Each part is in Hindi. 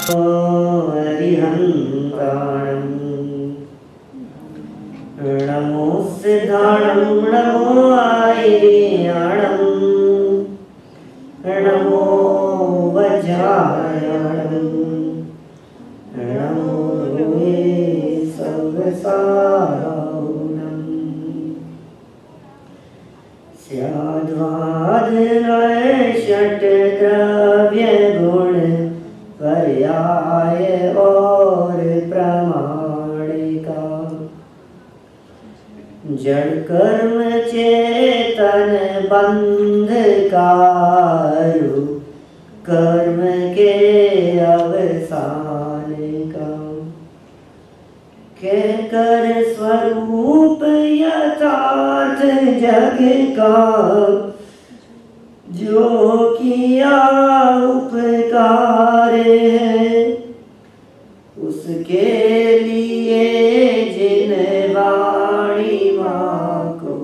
हरिहंताणं नमो सिद्धाणं नमो आयर्याणं नमो वज्रायणं नमो वे सर्वसाहुणं स्याद्वादनय षट्द्रव्य गुण पर्याय और प्रमाणिका जड़ कर्म चेतन बंधकारु कर्म के अवसान का कहकर स्वरूप यथार्थ जग का जो किया उपकार है उसके लिए जिन वाणी माँ को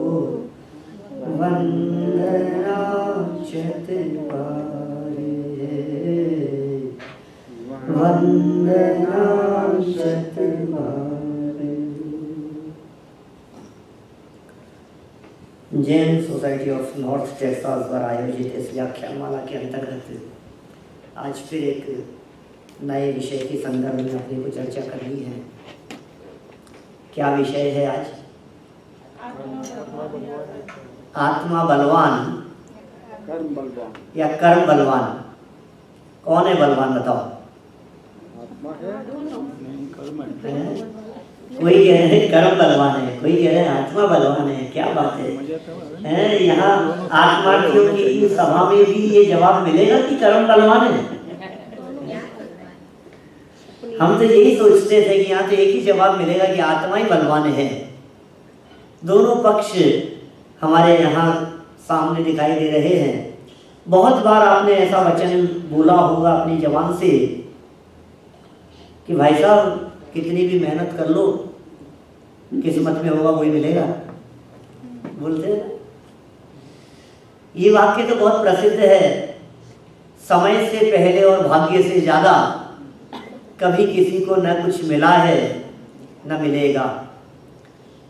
वंदना चतुर्बारे वंदना चतुर्बारे। Jain society of north Texas द्वारा आयोजित इस व्याख्यानमाला के अंतर्गत आज फिर एक नए विषय के संदर्भ में अपने को चर्चा करनी है। क्या विषय है आज? आत्मा बलवान या कर्म बलवान? कौन है बलवान बताओ? कोई कह रहे हैं कर्म बलवान है, कोई कह रहे हैं आत्मा बलवान है। क्या बात है? यहाँ आत्मार्थियों की सभा में भी ये जवाब मिलेगा कि कर्म बलवान है? हम तो यही सोचते थे कि यहाँ तो एक ही जवाब मिलेगा कि आत्मा ही बलवान है। दोनों पक्ष हमारे यहाँ सामने दिखाई दे रहे हैं। बहुत बार आपने ऐसा वचन बोला होगा अपनी जबान से कि भाई साहब कितनी भी मेहनत कर लो किस्मत में होगा वही मिलेगा, बोलते हैं। ये वाक्य तो बहुत प्रसिद्ध है। समय से पहले और भाग्य से ज्यादा कभी किसी को न कुछ मिला है न मिलेगा।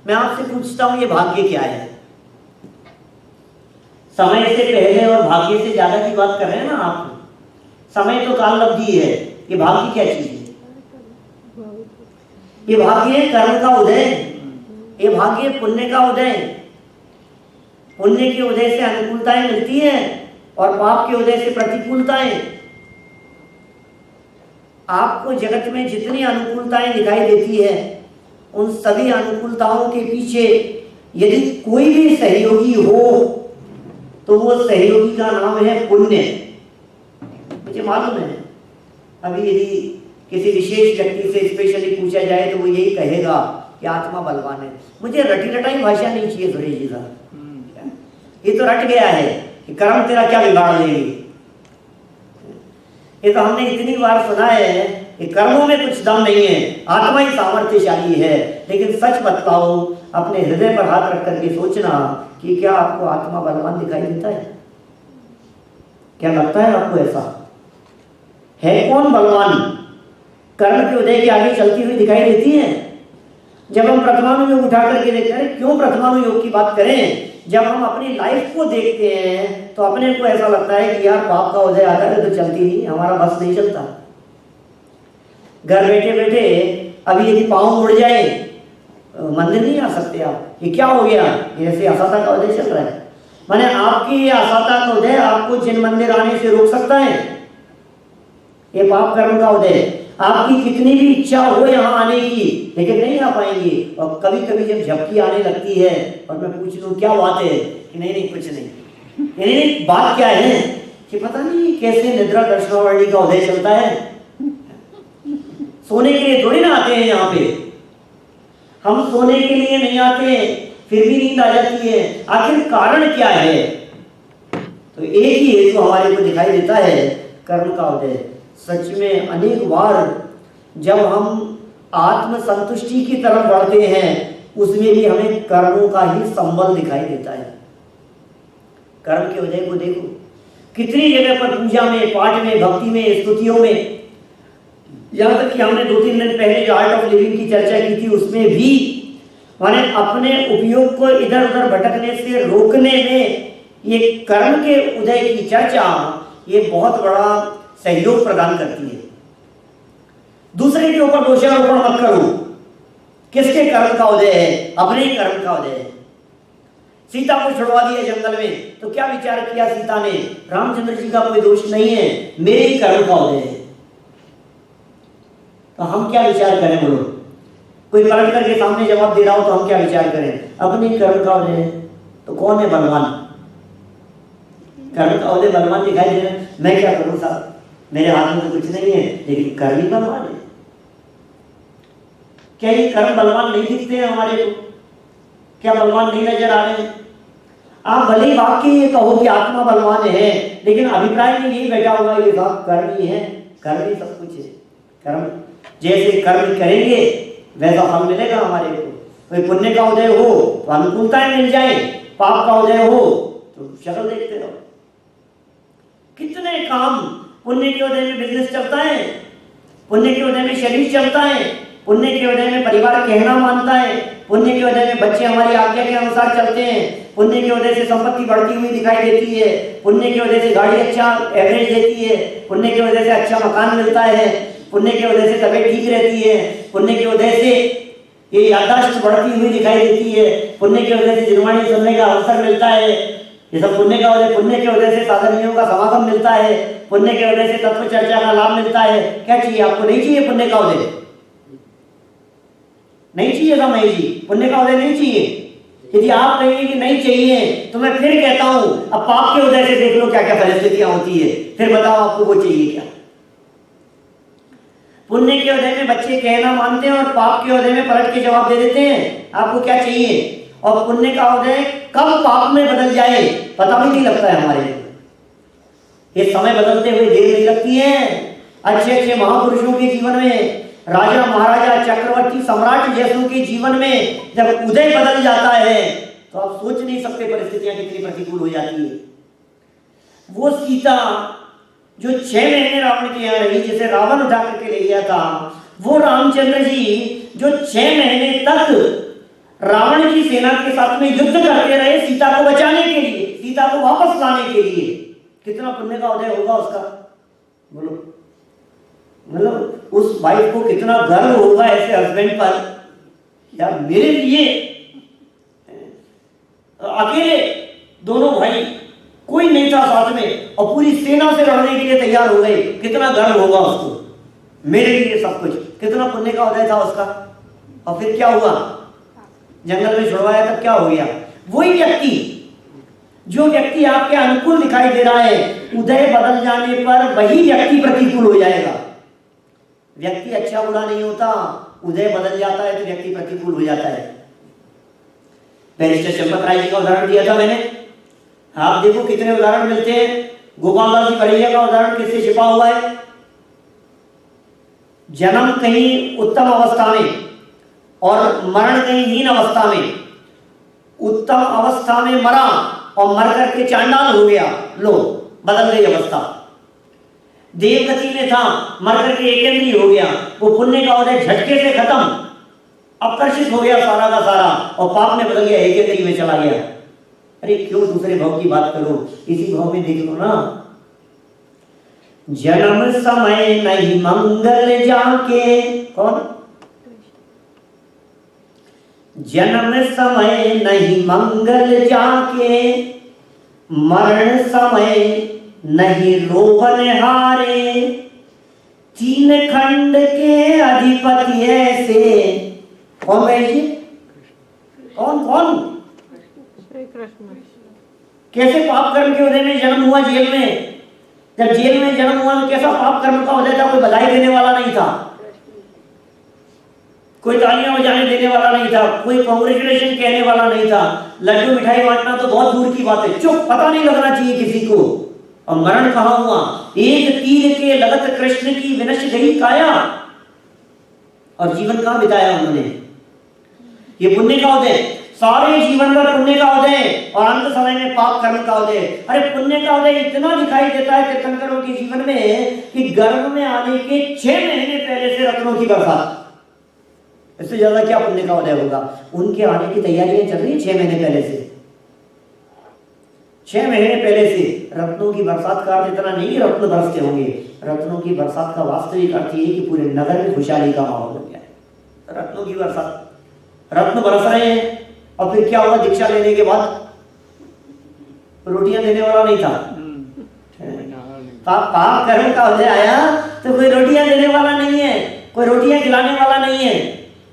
मैं आपसे पूछता हूं ये भाग्य क्या है? समय से पहले और भाग्य से ज्यादा की बात कर रहे हैं ना आप। समय तो काललब्धि है, ये भाग्य क्या चीज है? ये भाग्य है कर्म का उदय, ये भाग्य है पुण्य का उदय। पुण्य के उदय से अनुकूलताएं मिलती हैं और पाप के उदय से प्रतिकूलताएं। आपको जगत में जितनी अनुकूलताएं दिखाई देती है उन सभी अनुकूलताओं के पीछे यदि कोई भी सहयोगी हो तो वो सहयोगी का नाम है पुण्य। मुझे मालूम है अभी यदि किसी विशेष व्यक्ति से स्पेशली पूछा जाए तो वो यही कहेगा कि आत्मा बलवान है। मुझे रटी रटाई भाषा नहीं चाहिए सुरेश जी साहब। ये तो रट गया है कि कर्म तेरा क्या बिगाड़ देगी। ये तो हमने इतनी बार सुना है कि कर्मों में कुछ दम नहीं है, आत्मा ही सामर्थ्यशाली है। लेकिन सच बतलाओ, अपने हृदय पर हाथ रख करके सोचना कि क्या आपको आत्मा बलवान दिखाई देता है? क्या लगता है आपको ऐसा है? कौन बलवान कर्म के उदय के आगे चलती हुई दिखाई देती है? जब हम प्रथमानुयोग उठा करके देखते हैं, क्यों प्रथमानुयोग की बात करें? जब हम अपनी लाइफ को देखते हैं तो अपने को ऐसा लगता है कि यार पाप का उदय आता है तो चलती नहीं, हमारा बस नहीं चलता। घर बैठे बैठे अभी यदि पाँव मुड़ जाए मंदिर नहीं आ सकते आप। ये क्या हो गया? ऐसे असाता का उदय चल रहा है। माने आपकी ये असाता का उदय आपको जिन मंदिर आने से रोक सकता है। ये पाप कर्म का उदय। आपकी कितनी भी इच्छा हो यहाँ आने की लेकिन नहीं आ पाएंगी। और कभी कभी जब झपकी आने लगती है और मैं पूछ लूँ क्या बात है कि नहीं कुछ नहीं। नहीं बात क्या है कि पता नहीं कैसे निद्रा दर्शनावली का उदय चलता है। सोने के लिए थोड़ी ना आते हैं यहाँ पे। हम सोने के लिए नहीं आते फिर भी नींद आ जाती है। आखिर कारण क्या है? तो एक ही हेतु हमारे को दिखाई देता है, कर्म का उदय। सच में अनेक बार जब हम आत्म संतुष्टि की तरफ बढ़ते हैं उसमें भी हमें कर्मों का ही संबल दिखाई देता है। कर्म के उदय को देखो, कितनी जगह पर पूजा में, पाठ में, भक्ति में, स्तुतियों में यहाँ तक कि हमने 2-3 दिन पहले जो आर्ट ऑफ लिविंग की चर्चा की थी उसमें भी माने अपने उपयोग को इधर उधर भटकने से रोकने में ये कर्म के उदय की चर्चा ये बहुत बड़ा सहयोग प्रदान करती है। दूसरे के ऊपर दोषारोपण मत करो। किसके कर्म का उदय है? अपने ही कर्म का उदय है। सीता को छुड़वा दिया जंगल में तो क्या विचार किया सीता ने? रामचंद्र जी का कोई दोष नहीं है, मेरे ही कर्म का उदय है। तो हम क्या विचार करें? बोलो, कोई पलट करके सामने जवाब दे रहा हो तो हम क्या विचार करें? अपने कर्म का उदय है। तो कौन है बलवान? कर्म का उदय बलवान दिखाई दे रहा है। मैं क्या करूं साहब, मेरे हाथ में तो कुछ नहीं है, लेकिन कर्म ही बलवान है। क्या ये कर्म बलवान नहीं दिखते हैं हमारे को? क्या बलवान नहीं नजर आ रहे हैं? आप भले वाक्य ये कहो कि आत्मा बलवान है, लेकिन अभिप्राय में यही बैठा होगा ये बात कर्म ही है, कर्म ही सब कुछ है। कर्म जैसे कर्म करेंगे वैसा फल मिलेगा हमारे को। कोई पुण्य का उदय हो तो अनुकूलताएं मिल जाए, पाप का उदय हो तो शक्ल देखते रहो। कितने काम पुण्य के उदय में बिजनेस चलता है, पुण्य के उदय में शरीर चलता है, पुण्य के उदय में परिवार कहना मानता है, पुण्य के उदय में बच्चे हमारी आज्ञा के अनुसार चलते हैं, पुण्य के उदय से संपत्ति बढ़ती हुई दिखाई देती है, पुण्य के उदय से गाड़ी अच्छा एवरेज देती है, पुण्य के उदय से अच्छा मकान मिलता है, पुण्य के उदय से तबीयत ठीक रहती है, पुण्य के उदय से ये याददाश्त बढ़ती हुई दिखाई देती है, पुण्य के उदय से जिनवाणी सुनने का अवसर मिलता है। ये सब पुण्य का उदय। पुण्य के उदय से साधर्मियों का समागम मिलता है, पुण्य के उदय से तत्व चर्चा का लाभ मिलता है। क्या चाहिए आपको? नहीं चाहिए पुण्य का उदय? नहीं चाहिए था महेश जी, पुण्य का उदय नहीं चाहिए? यदि आप कहेंगे कि नहीं चाहिए तो मैं फिर कहता हूं अब पाप के उदय से देख लो क्या क्या परिस्थितियां होती है, फिर बताओ आपको वो चाहिए क्या? पुण्य के उदय में बच्चे कहना मानते हैं और पाप के उदय में पलट के जवाब दे देते हैं। आपको क्या चाहिए? और पुण्य का उदय कब पाप में बदल जाए पता भी नहीं लगता है हमारे को। ये समय बदलते हुए देर नहीं लगती है। अच्छे अच्छे महापुरुषों के जीवन में, राजा महाराजा चक्रवर्ती सम्राट जैसों के जीवन में जब उदय बदल जाता है तो आप सोच नहीं सकते परिस्थितियां कितनी प्रतिकूल हो जाती है। वो सीता जो 6 महीने रावण के यहाँ रही, जिसे रावण उठा करके ले गया था, वो रामचंद्र जी जो 6 महीने तक रावण की सेना के साथ में युद्ध करते रहे सीता को बचाने के लिए, सीता को वापस लाने के लिए, कितना पुण्य का उदय होगा उसका? बोलो, मतलब उस वाइफ को कितना गर्व होगा ऐसे हस्बैंड पर, यार मेरे लिए अकेले दोनों भाई, कोई नहीं था साथ में और पूरी सेना से लड़ने के लिए तैयार हो गए। कितना गर्व होगा उसको, मेरे लिए सब कुछ। कितना पुण्य का उदय था उसका। और फिर क्या हुआ? जंगल में छुड़वाया तब क्या हो गया? वही व्यक्ति, जो व्यक्ति आपके अनुकूल दिखाई दे रहा है, उदय बदल जाने पर वही व्यक्ति प्रतिकूल हो जाएगा। व्यक्ति अच्छा बुरा नहीं होता, उदय बदल जाता है तो व्यक्ति प्रतिकूल हो जाता है। बैरिस्टर चंपत राय जी का उदाहरण दिया था मैंने, आप देखो कितने उदाहरण मिलते हैं। गोपाल दास जी कड़ैया का उदाहरण किससे छिपा हुआ है? जन्म कहीं उत्तम अवस्था में और मरण कहीं हीन अवस्था में। उत्तम अवस्था में मरा और मर करके चांडाल हो गया, लो बदल गई अवस्था। देवगति में था, मर करके एकेंद्रीय हो गया। वो पुण्य का उदय झटके से खत्म, अपकर्षित हो गया सारा का सारा, और पाप में बदल गया, एकेंद्रीय में चला गया। अरे क्यों दूसरे भाव की बात करो, इसी भाव में देख लो ना। जन्म समय नहीं मंगल जाके, कौन? जन्म समय नहीं मंगल जाके, मरण समय नहीं रोवन हारे, 3 खंड के अधिपति ऐसे। कौन है जी? कौन कौन? श्री कृष्ण। कैसे पाप कर्म के उदय में जन्म हुआ जेल में? जब जेल में जन्म हुआ तो कैसा पाप कर्म का उदय था? कोई बधाई देने वाला नहीं था, कोई तालियां बजाने देने वाला नहीं था, कोई कांग्रेचुलेशन कहने वाला नहीं था। लड्डू मिठाई बांटना तो बहुत दूर की बात है, चुप, पता नहीं लगना चाहिए किसी को। और मरण कहां हुआ? एक तीर के लगत कृष्ण की विनश गई काया। और जीवन कहां बिताया उन्होंने? ये पुण्य का उदय। सारे जीवन का पुण्य का उदय और अंत समय में पाप कर्म का उदय। अरे पुण्य का उदय इतना दिखाई देता है तीर्थंकरों के जीवन में कि गर्भ में आने के 6 महीने पहले से रत्नों की बरसात, इससे ज्यादा क्या पुण्य का उदय होगा। उनके आने की तैयारियां चल रही 6 महीने पहले से, 6 महीने पहले से रत्नों की बरसात का अर्थ इतना नहीं रत्न बरसते होंगे, रत्नों की बरसात का वास्तविक अर्थ ये कि पूरे नगर में खुशहाली का माहौल बन गया है। रत्नों की बरसात, रत्न बरस रहे हैं और फिर क्या हुआ, दीक्षा लेने के बाद रोटियां देने वाला नहीं था, पाप कर्म का उदय आया तो कोई रोटियां देने वाला नहीं है, कोई रोटियां खिलाने वाला नहीं है।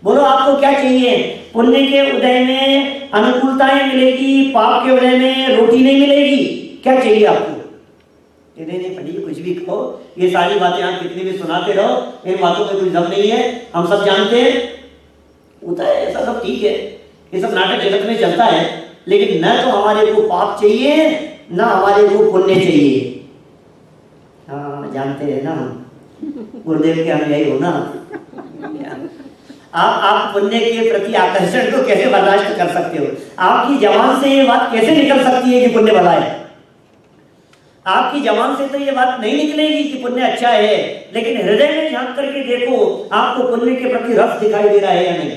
बोलो आपको क्या चाहिए, पुण्य के उदय में अनुकूलताएं मिलेगी, पाप के उदय में रोटी नहीं मिलेगी, क्या चाहिए आपको। नहीं पंडित कुछ भी कहो, ये सारी बातें आप कितनी भी सुनाते रहो, इन बातों में कोई दम नहीं है, हम सब जानते हैं, होता है ऐसा सब ठीक है, ये सब नाटक जगत में चलता है, लेकिन न तो हमारे को पाप चाहिए न हमारे को पुण्य चाहिए। हाँ जानते हैं ना, गुरुदेव के अनुयायी हो ना। आप पुण्य के प्रति आकर्षण को कैसे बर्दाश्त कर सकते हो, आपकी जबान से ये बात कैसे निकल सकती है कि पुण्य भला है। आपकी जबान से तो ये बात नहीं निकलेगी कि पुण्य अच्छा है, लेकिन हृदय में झांक करके देखो आपको पुण्य के प्रति रस दिखाई दे रहा है या नहीं।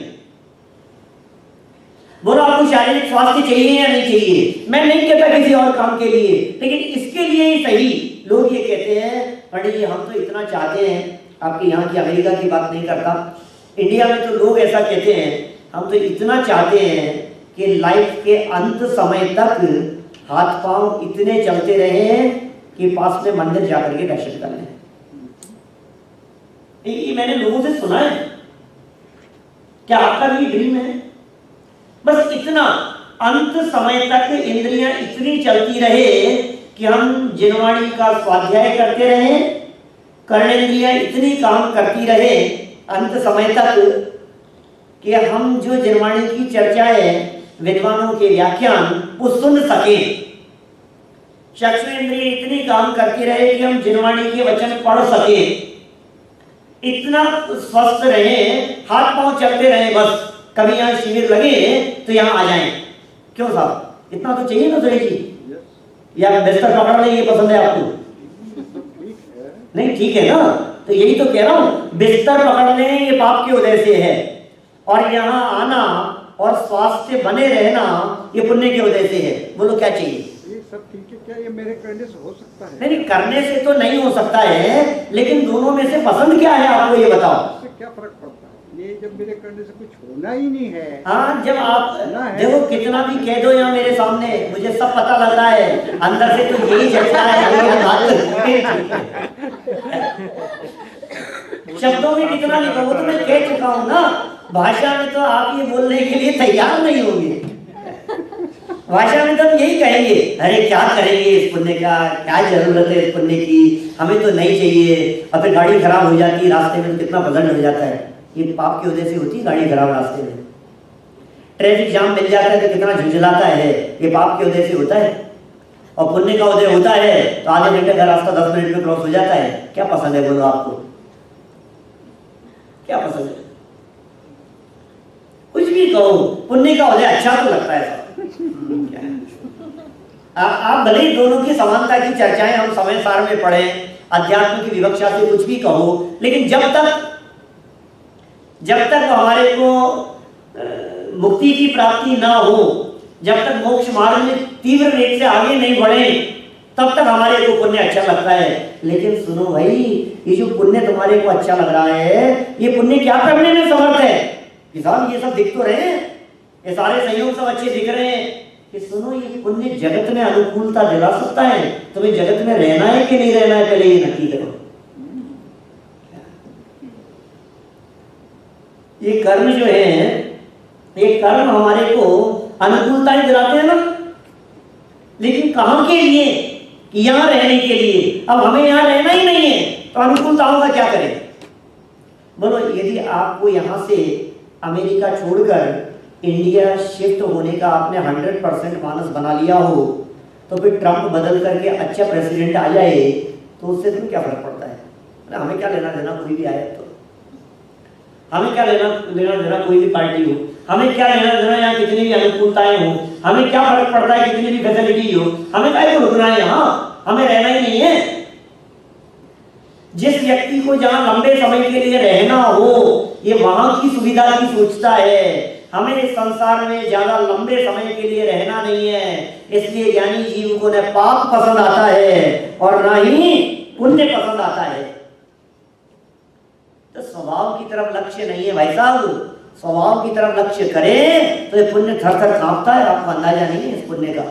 बोलो आपको शारीरिक स्वास्थ्य चाहिए या नहीं चाहिए, मैं नहीं कहता किसी और काम के लिए, लेकिन इसके लिए ही सही। लोग ये कहते हैं पंडित जी हम तो इतना चाहते हैं, आपके यहाँ की अमेरिका की बात नहीं करता, इंडिया में तो लोग ऐसा कहते हैं हम तो इतना चाहते हैं कि लाइफ के अंत समय तक हाथ पांव इतने चलते रहे कि पास में मंदिर जाकर के दर्शन कर लें। ये मैंने लोगों से सुना है, क्या आपका भी ड्रीम है? बस इतना अंत समय तक इंद्रियां इतनी चलती रहे कि हम जिनवाणी का स्वाध्याय करते रहे, कर्णेंद्रियां इतनी काम करती रहे अंत समय तक कि हम जो जिनवाणी की चर्चाएं विद्वानों के व्याख्यान वो सुन सके, चक्षुरेंद्रिय इतनी काम करती रहे कि हम जिनवाणी के वचन पढ़ सके, इतना स्वस्थ रहे, हाथ पांव चलते रहे, बस कभी यहाँ शिविर लगे तो यहाँ आ जाएं। क्यों साहब, इतना तो चाहिए ना सुरेश जी, या बिस्तर पकड़ ले ये पसंद है आपको? नहीं ठीक है ना, तो यही तो कह रहा हूं, बिस्तर पकड़ ले ये पाप के उदय से है, और यहाँ आना और स्वास्थ्य बने रहना ये पुण्य के उदय से है। बोलो क्या चाहिए? ये सब ठीक है, क्या ये मेरे करने से हो सकता है? नहीं करने से तो नहीं हो सकता है, लेकिन दोनों में से पसंद क्या है आपको ये बताओ। इससे क्या फर्क पड़ता है? ये जब मेरे करने से कुछ होना ही नहीं है। हाँ जब आप देखो कितना भी कह दो यहाँ मेरे सामने, मुझे सब पता लग रहा है, अंदर से तो यही जचता है। शब्दों में कितना लिखा वो तो मैं कह चुका हूँ ना, भाषा में तो आप ये बोलने के लिए तैयार नहीं होंगे। भाषा में तो हम यही कहेंगे, अरे क्या करेंगे इस पुण्य का, क्या जरूरत है इस पुण्य की, हमें तो नहीं चाहिए, और फिर गाड़ी खराब हो जाती है रास्ते में, कितना बदल हो जाता है। ये पाप की वजह से होती है गाड़ी खराब रास्ते में, ट्रैफिक जाम मिल जाता है तो कितना झुंझलाता है, ये पाप की वजह से होता है। और पुण्य का उदय होता है तो आधे घंटे का रास्ता 10 मिनट में क्रॉस हो जाता है। क्या पसंद है बोलो आपको, क्या पसंद है? कुछ भी कहो, पुण्य का उदय अच्छा तो लगता है। आप भले ही दोनों की समानता की चर्चाएं हम समय सार में पढ़ें, अध्यात्म की विवक्षा से कुछ भी कहो, लेकिन जब तक हमारे को मुक्ति की प्राप्ति ना हो, जब तक मोक्ष मार्ग में तीव्र वेग से आगे नहीं बढ़े, तब तक हमारे को पुण्य अच्छा लगता है। लेकिन सुनो भाई, ये जो पुण्य तुम्हारे को अच्छा लग रहा है, ये पुण्य क्या करने में समर्थ है? किसान ये सब दिख तो रहे हैं, ये सारे संयोग सब अच्छे दिख रहे हैं कि सुनो ये पुण्य जगत में अनुकूलता दिला सकता है, तुम्हें जगत में रहना है कि नहीं रहना है पहले ये नक्की करो। ये कर्म जो है, ये कर्म हमारे को अनुकूलताएं दिलाते हैं ना, लेकिन कहां के लिए? कि यहां रहने के लिए। अब हमें यहां रहना ही नहीं है तो अनुकूलताओं का क्या करें? बोलो यदि आपको यहां से अमेरिका छोड़कर इंडिया शिफ्ट होने का आपने 100% मानस बना लिया हो, तो फिर ट्रंप बदल करके अच्छा प्रेसिडेंट आ जाए तो उससे तुम्हें क्या फर्क पड़ता है? हमें क्या लेना देना, कोई भी आए तो। हमें क्या लेना लेना देना कोई भी पार्टी हो, हमें क्या लेना देना यहाँ कितनी भी अनुकूलताएं हो, हमें क्या फर्क पड़ता है कितनी भी फैसिलिटी हो, हमें काहे को रुकना है यहाँ, हमें रहना ही नहीं है। जिस व्यक्ति को जहां लंबे समय के लिए रहना हो ये वहां की सुविधा की सोचता है, हमें इस संसार में ज्यादा लंबे समय के लिए रहना नहीं है। इसलिए ज्ञानी जीव को न पाप पसंद आता है और न ही पुण्य पसंद आता है। तो स्वभाव की तरफ लक्ष्य नहीं है भाई साहब, स्वभाव की तरफ लक्ष्य करें तो ये पुण्य थर थर कांपता है, आपको अंदाजा नहीं है इस पुण्य का।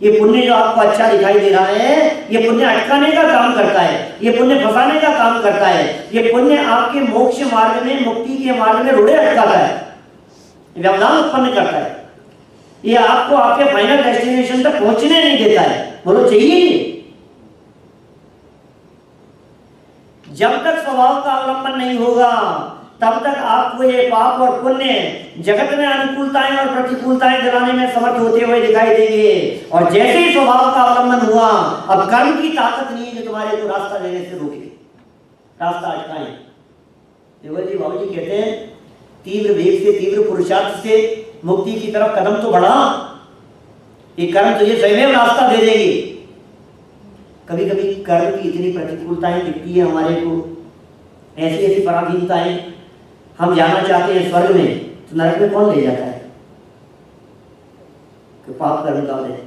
ये पुण्य जो आपको अच्छा दिखाई दे रहा है ये पुण्य अटकाने का काम करता है, ये पुण्य फंसाने का काम करता है, ये पुण्य आपके मोक्ष मार्ग में मुक्ति के मार्ग में रोड़े अटकाता है, व्यवधान उत्पन्न करता है, ये आपको आपके फाइनल डेस्टिनेशन तक पहुंचने नहीं देता है। बोलो चाहिए? जब तक स्वभाव का अवलंबन नहीं होगा तब तक आपको ये पाप और पुण्य जगत में अनुकूलताएं और प्रतिकूलताएं दिलाने में समर्थ होते हुए दिखाई देंगे। और जैसे ही स्वभाव का अवलंबन हुआ अब कर्म की ताकत नहीं है जो तुम्हारे को रास्ता देने से रोके, रास्ता अटकाए। देवर जी बाबू जी कहते हैं तीव्र वेग से तीव्र पुरुषार्थ से मुक्ति की तरफ कदम तो बढ़ा, ये कर्म तुझे स्वयं रास्ता दे देंगे। कभी कभी कर्म की इतनी प्रतिकूलताएं दिखती है हमारे को, ऐसी ऐसी पराधीनताएं, हम जाना चाहते हैं स्वर्ग में तो नरक में कौन ले जाता है कि पाप कर्म का है।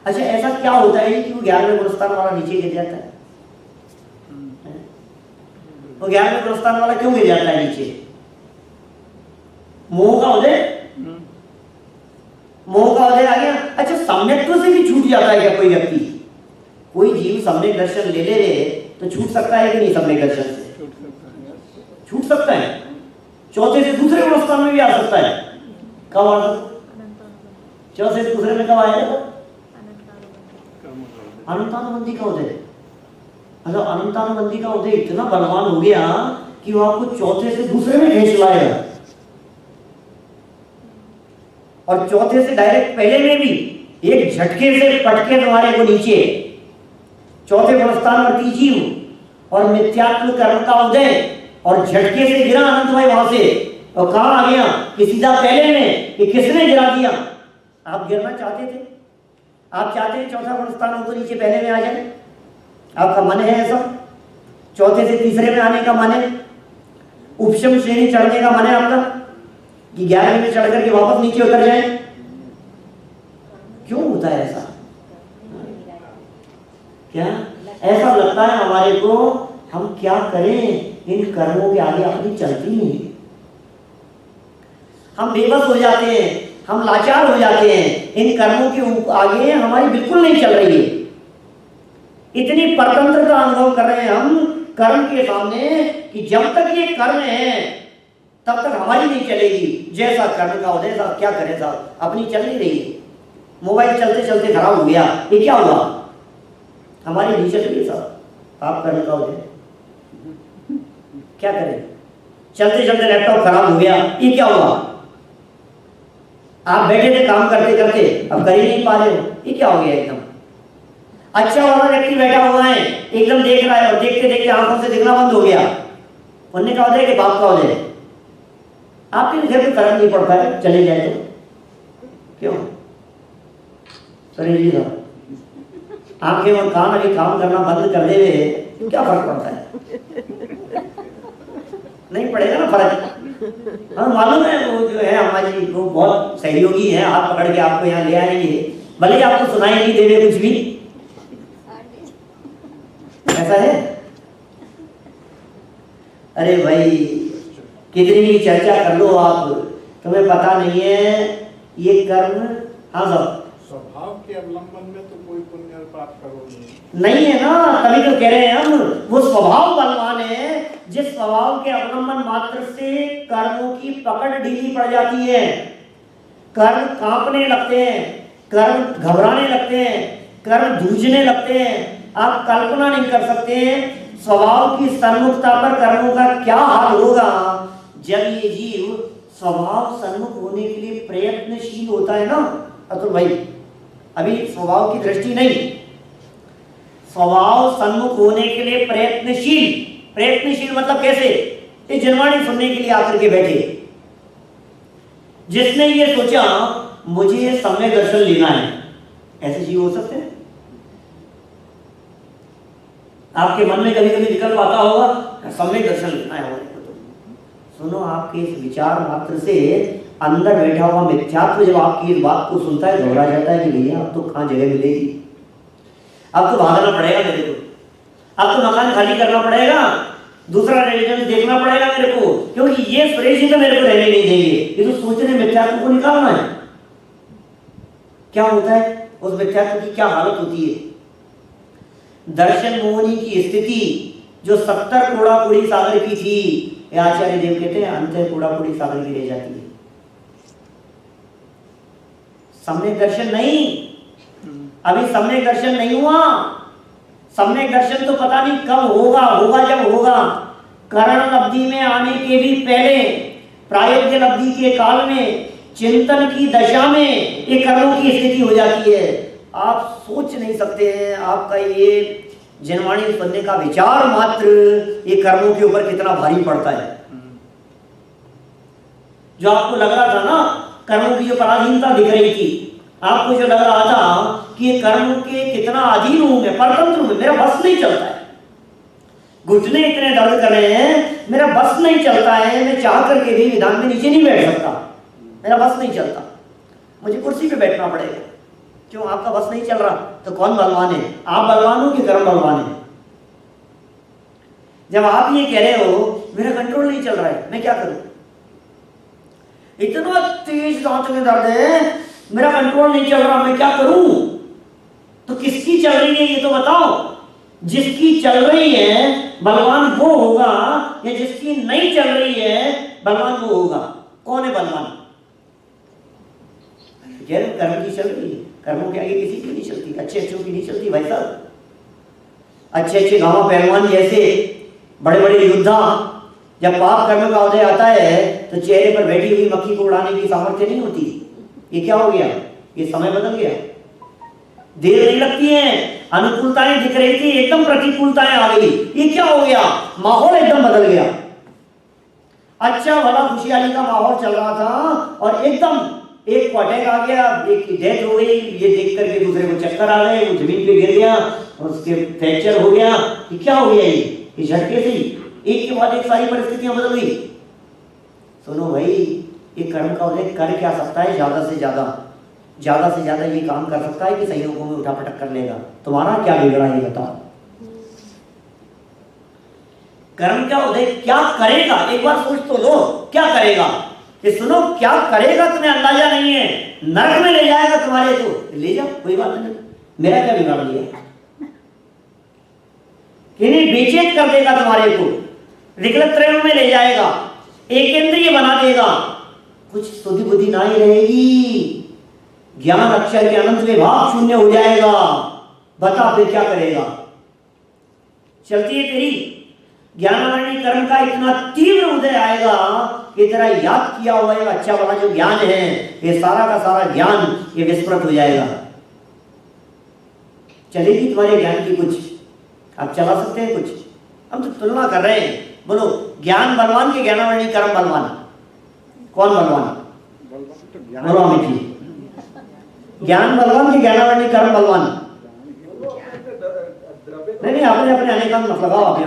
अच्छा ऐसा क्या होता है कि वो 11वें गुणस्थान वाला नीचे गिर जाता है? वो 11वें गुणस्थान वाला क्यों गिर जाता है नीचे? मोह का उदय, मोह का उदय आ गया। अच्छा सम्यक्त्व से भी छूट जाता है क्या कोई व्यक्ति? कोई जीव सम्यक दर्शन ले ले तो छूट सकता है कि नहीं? सम्यक दर्शन से छूट सकता है, चौथे से दूसरे गुणस्थान में भी आ सकता है। कब आ सकता? चौथे से दूसरे में कब आएगा? अनंतानुबंधी का उदय। अच्छा अनंतानुबंधी का उदय इतना बलवान हो गया कि वो आपको चौथे से दूसरे में खींच लाएगा और चौथे से डायरेक्ट पहले में भी एक झटके से पटके तुम्हारे को नीचे चौथे गुणस्थानवर्ती जीव और मिथ्यात्व कर्म का उदय और झटके से गिरा अनंत भाई वहां से। और कहां आ गया कि सीधा पहले में कि किसने गिरा दिया? आप गिरना चाहते थे, आप चाहते हैं चौथा गुणस्थान हो तो नीचे पहले में आ जाए, आपका मन है ऐसा? चौथे से तीसरे में आने का मन है, उपशम श्रेणी चढ़ने का मन है आपका कि 11वें में चढ़ करके वापस नीचे उतर जाए? क्यों होता है ऐसा? क्या ऐसा लगता है हमारे को हम क्या करें, इन कर्मों के आगे अपनी चलती नहीं, हम बेबस हो जाते हैं, हम लाचार हो जाते हैं, इन कर्मों के आगे हमारी बिल्कुल नहीं चल रही है। इतनी परतंत्रता अनुभव कर रहे हैं हम कर्म के सामने कि जब तक ये कर्म है तब तक हमारी नहीं चलेगी। जैसा कर्म का उदय साहब क्या करें साहब, अपनी चल नहीं रही। मोबाइल चलते चलते खराब हो गया, ये क्या हुआ? हमारी नहीं चल रही साहब, आप कर्म का उदय क्या करें? चलते चलते लैपटॉप खराब हो गया, ये क्या हुआ? आप बैठे थे काम करते करते अब कर ही नहीं पा रहे हो, ये क्या हो गया? एकदम अच्छा वाला व्यक्ति बैठा हुआ है एकदम देख रहा है और देखते देखते आंखों से दिखना बंद हो गया, पुण्य का उदय कि पाप का उदय? आपके घर में फर्क नहीं पड़ता है, चले जाए तो क्यों? जी साहब आंखें और कान अभी काम करना बंद कर दे तो क्या फर्क पड़ता है? नहीं पड़ेगा ना फर्क। हाँ मालूम है वो जो है हमारी वो बहुत सहयोगी है, हाथ पकड़ के आपको यहाँ ले आएंगे, भले ही आपको सुनाई नहीं देवे कुछ भी, ऐसा है। अरे भाई कितनी भी चर्चा कर लो आप, तुम्हें पता नहीं है ये कर्म। हाँ साहब स्वभाव के अवलंबन में तो कोई पुण्य प्राप्त करोगे नहीं है ना, तभी तो कह रहे हैं हम वो स्वभाव बलवान है जिस स्वभाव के अवलंबन मात्र से कर्मों की पकड़ ढीली पड़ जाती है, कर्म कांपने लगते हैं, कर्म घबराने लगते हैं, कर्म धूझने लगते हैं। आप कल्पना नहीं कर सकते स्वभाव की सन्मुखता पर कर्मों का क्या हाल होगा जब ये जीव स्वभाव सन्मुख होने के लिए प्रयत्नशील होता है ना। अतुल भाई अभी स्वभाव की दृष्टि नहीं, स्वभाव सन्मुख होने के लिए प्रयत्नशील। प्रयत्नशील मतलब कैसे? इस जनवाणी सुनने के लिए आकर के बैठे, जिसने ये सोचा मुझे सम्यक दर्शन लेना है। ऐसे जीव हो सकते हैं? आपके मन में कभी कभी निकल पाता होगा सम्यक दर्शन लेना है हमारे को। तो सुनो, आपके इस विचार मात्र से अंदर बैठा हुआ मिथ्यात्व जब आपकी इस बात को सुनता है, घबरा जाता है कि भैया अब तो कहाँ जगह मिलेगी, अब तो भागना पड़ेगा मेरे को, अब तो मकान खाली करना पड़ेगा, दूसरा रेजिडेंस देखना पड़ेगा मेरे को, क्योंकि ये सुरेश जी तो मेरे को रहने नहीं देंगे। ये तो सोचने मिथ्यात्व को निकालना है। क्या होता है उस मिथ्यात्व की, क्या हालत होती है? दर्शन मोहनी की स्थिति जो 70 कोड़ा-कोड़ी सागर की थी, आचार्य देव कहते हैं अंत कोड़ा-कोड़ी सागर की रह जाती है। सम्यक दर्शन नहीं, अभी सम्यक दर्शन नहीं हुआ। सम्यक दर्शन तो पता नहीं कब होगा, होगा जब होगा। करण लब्धि में आने के भी पहले, प्रायोग्य लब्धि के काल में, चिंतन की दशा में ये कर्मों की स्थिति हो जाती है। आप सोच नहीं सकते हैं, आपका ये जनवाणी सुनने का विचार मात्र ये कर्मों के ऊपर कितना भारी पड़ता है। जो आपको लग रहा था ना, कर्मों की जो पराधीनता दिख रही थी, आपको जो लग रहा था कि ये कर्म के कितना अधीन हूं मैं, परतंत्र हूं, मेरा बस नहीं चलता है, घुटने इतने दर्द कर रहे हैं, मेरा बस नहीं चलता है, मैं चाह करके भी विधान में नीचे नहीं बैठ सकता, मेरा बस नहीं चलता, मुझे कुर्सी पे बैठना पड़ेगा। क्यों? आपका बस नहीं चल रहा तो कौन बलवान है? आप बलवान हो कि कर्म बलवान है? जब आप ये कह रहे हो मेरा कंट्रोल नहीं चल रहा है, मैं क्या करूं, इतना तेज दांत में दर्द है, मेरा कंट्रोल नहीं चल रहा, मैं क्या करूं? तो किसकी चल रही है ये तो बताओ। जिसकी चल रही है बलवान वो होगा, या जिसकी नहीं चल रही है बलवान वो होगा? कौन है बलवान? कर्म की चल रही है, कर्मों के आगे किसी की नहीं चलती, अच्छे अच्छों की नहीं चलती भाई साहब। अच्छे अच्छे गांव पहलवान जैसे बड़े बड़े योद्धा, जब पाप कर्म का उदय आता है तो चेहरे पर बैठी हुई मक्खी को उड़ाने की सामर्थ्य नहीं होती। ये क्या हो गया? ये समय बदल गया, देर नहीं लगती है, अनुकूलताएं दिख रही थी, एकदम प्रतिकूलताएं आ गई। ये क्या हो गया? माहौल एकदम बदल गया। अच्छा भला खुशहाली का माहौल चल रहा था और एकदम एक को अटैक आ गया, एक की डेथ हो गई, ये देख करके दूसरे को चक्कर आ गए, वो जमीन पे गिर गया और उसके फ्रैक्चर हो गया। ये क्या हो गया? ये झटके से एक के बाद एक सारी परिस्थितियां बदल गई। सुनो भाई, ये कर्म का उदय कर क्या सकता है? ज्यादा से ज्यादा ये काम कर सकता है कि संयोगों में उठा पटक कर लेगा। तुम्हारा क्या बिगड़ा ये बताओ। कर्म का उदय क्या करेगा? एक बार सोच तो लो, क्या करेगा? कि सुनो, क्या करेगा तुम्हें अंदाजा नहीं है। नरक में ले जाएगा तुम्हारे को, ले जाओ, कोई बात नहीं, मेरा क्या बिगाड़ लिया। किन्हीं बेचैन कर देगा तुम्हारे को, विकल्प त्रयों में ले जाएगा, एकेंद्रीय बना देगा, कुछ सुधि बुद्धि ना ही रहेगी, ज्ञान अक्षर के अनंत में भाव शून्य हो जाएगा। बता फिर क्या करेगा? चलती है तेरी ज्ञानवर्णी कर्म का इतना तीव्र उदय आएगा कि तेरा याद किया हुआ एक अच्छा वाला जो ज्ञान है, ये सारा का सारा ज्ञान ये विस्मृत हो जाएगा। चलेगी तुम्हारे ज्ञान की कुछ? आप चला सकते हैं कुछ? हम तो तुलना कर रहे हैं। बोलो, ज्ञान बलवान के ज्ञानवर्णी कर्म बलवान? कौन बलवान? बोलो अमित जी, ज्ञान बलवान के ज्ञानवर्णी कर्म बलवान? नहीं, आपने अपने अनेकांत मत लगाओ। आप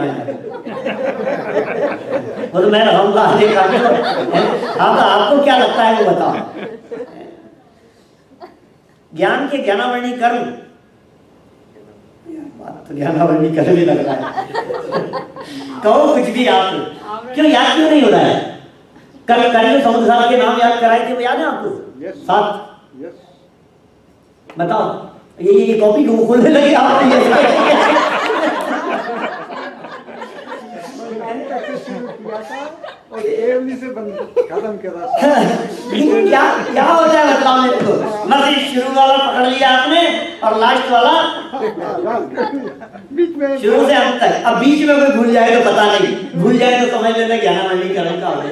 वो तो मैं लगाऊंगा आपको क्या लगता है वो बताओ। ज्ञान के ज्ञानावर्णी कर्म, बात तो ज्ञानावर्णी कर्म ही लग रहा है। कहो कुछ भी आप, क्यों याद क्यों नहीं हो रहा है? कल कल समुद्र साहब के नाम याद कराए थे, वो याद है आपको? साथ बताओ। ये कॉपी को खोलने लगे आप। से खत्म करा। क्या होता है बताओ मेरे को। मतलब शुरू वाला पकड़ लिया आपने और लास्ट वाला बीच में, शुरू से अंत तक। अब बीच में कोई भूल जाए तो पता नहीं, भूल जाए तो समझ लेना ज्ञानावर्णी कर्म का उदय।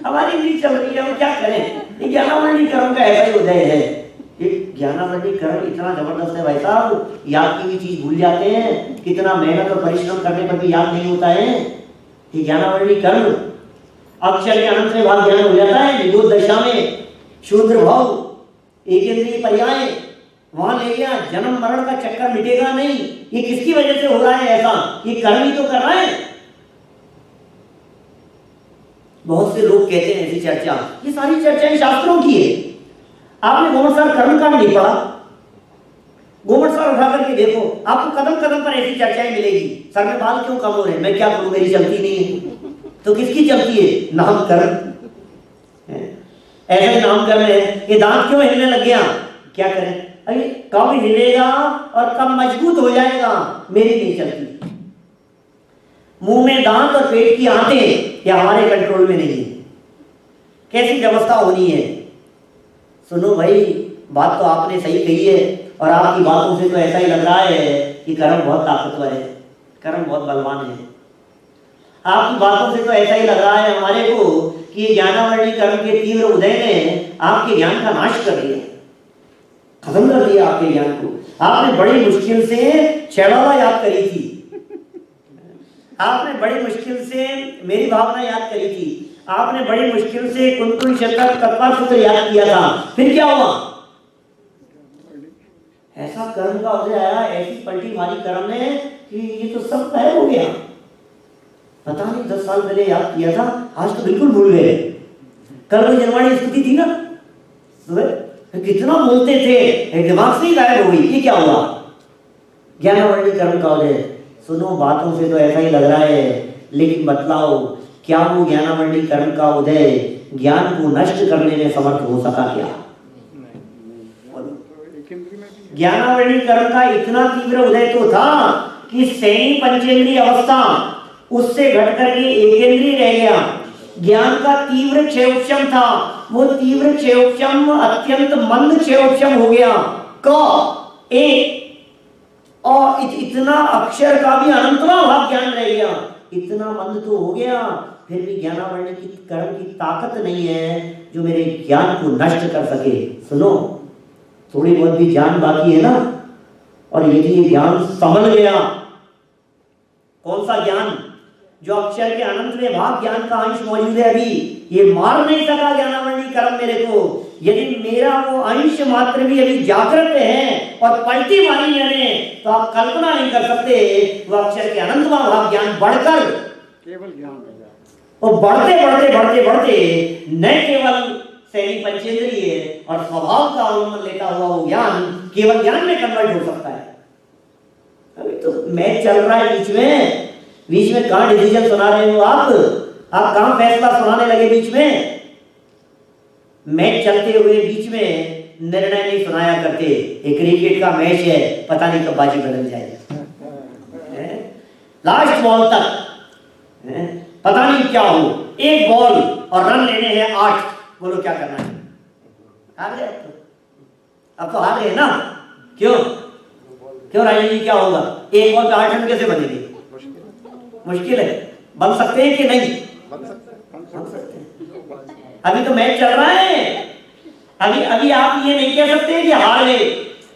हमारी रीत चल रही है, हम क्या करें? ये ज्ञानावर्णी कर्म का ऐसा ही उदय है। ज्ञानावर्णी कर्म इतना जबरदस्त है भाई साहब, याद की भी चीज भूल जाते हैं। कितना मेहनत और परिश्रम करने पर भी याद नहीं होता है। ये ज्ञानावरणी कर्म अक्षर के अनंत में भाग ज्ञान हो जाता है। निरोध दशा में शूद्र भाव एक इंद्रिय पर्याय वहां ले गया, जन्म मरण का चक्कर मिटेगा नहीं। ये किसकी वजह से हो रहा है ऐसा? ये कर्म ही तो कर रहा है। बहुत से लोग कहते हैं ऐसी चर्चा, ये सारी चर्चाएं शास्त्रों की है। आपने गोमटसार कर्मकांड नहीं पढ़ा? गोमटसार उठा करके देखो, आपको कदम कदम पर ऐसी चर्चाएं मिलेगी। सर में बाल क्यों कम हो रहे हैं, मैं क्या करूं, मेरी चलती नहीं है। तो किसकी चलती है? नामकरण। ऐसा ही नामकरण है। ये दांत क्यों हिलने लग गया, क्या करें? अरे कब हिलेगा और कब मजबूत हो जाएगा, मेरी नहीं चलती। मुंह में दांत और पेट की आंतें, ये हमारे कंट्रोल में नहीं है। कैसी व्यवस्था होनी है? सुनो भाई, बात तो आपने सही कही है, और आपकी बातों से तो ऐसा ही लग रहा है कि कर्म बहुत ताकतवर है, कर्म बहुत बलवान है। आपकी बातों से तो ऐसा ही लग रहा है हमारे को कि ये ज्ञानावरणी कर्म के तीव्र उदय ने आपके ज्ञान का नाश कर दिया, खत्म कर दिया आपके ज्ञान को। आपने बड़ी मुश्किल से छेड़ावा याद करी थी, आपने बड़ी मुश्किल से मेरी भावना याद करी थी, आपने बड़ी मुश्किल से कुंतल शतक तत्पर सूत्र याद किया था, फिर क्या हुआ? ऐसा कर्म का उदय आया, ऐसी पलटी मारी कर्म ने कि ये तो सब गायब हो गया। पता नहीं 10 साल पहले याद किया था, आज तो बिल्कुल भूल गए। कल कोई जनवाणी स्थिति थी ना, कितना बोलते थे, दिमाग से ही गायब हो गई। ये क्या हुआ? ज्ञानावरणी कर्म का उदय। सुनो, बातों से तो ऐसा ही लग रहा है, लेकिन बतलाओ, क्या वो ज्ञानावरणी कर्म का उदय ज्ञान को नष्ट करने में समर्थ हो सका क्या? ज्ञानावरणी कर्म का इतना तीव्र उदय तो था कि सैनी पंचेंद्रिय अवस्था उससे घट करके एकेंद्रिय रह गया। ज्ञान का तीव्र क्षयोपशम था, वो तीव्र क्षयोपशम अत्यंत मंद क्षयोपशम हो गया। और इतना अक्षर का भी अनंतवा भाग ज्ञान रह गया, इतना मंद तो हो गया, फिर भी ज्ञानावरणी की कर्म की ताकत नहीं है जो मेरे ज्ञान को नष्ट कर सके। सुनो, थोड़ी बहुत भी ज्ञान बाकी है ना, और यदि ये ज्ञान संभल गया, कौन सा ज्ञान? जो अक्षर के अनंत में भाग ज्ञान का अंश मौजूद है, अभी ये मार नहीं सका ज्ञानावरणी कर्म मेरे को। यदि मेरा वो अंश मात्र भी अभी जागृत है और पलटी मारी मैंने, तो आप कल्पना नहीं कर सकते वो अक्षर के अनंत में भाग ज्ञान बढ़कर केवल ज्ञान हो जाए, और बढ़ते बढ़ते बढ़ते बढ़ते न केवल सैनी पंचेंद्रिय और स्वभाव का अवलंबन लेता हुआ वो ज्ञान केवल ज्ञान में कन्वर्ट हो सकता है। अभी तो मैच चल रहा है बीच में कहां डिसीजन सुना रहे हो आप कहां फैसला सुनाने लगे बीच में? मैच चलते हुए बीच में निर्णय नहीं सुनाया करते। एक क्रिकेट का मैच है, पता नहीं कब बाजी बदल जाएगा, लास्ट बॉल तक पता नहीं क्या हो, एक बॉल और रन लेने हैं 8, बोलो क्या करना है? हार गए अब तो हार गए ना। क्यों राजेश जी, क्या होगा? एक बॉल पे 8 रन कैसे बनेंगे? मुश्किल है। बन सकते हैं कि नहीं? बन सकते हैं। अभी तो मैच चल रहा है, अभी आप ये नहीं कह सकते कि हार गए।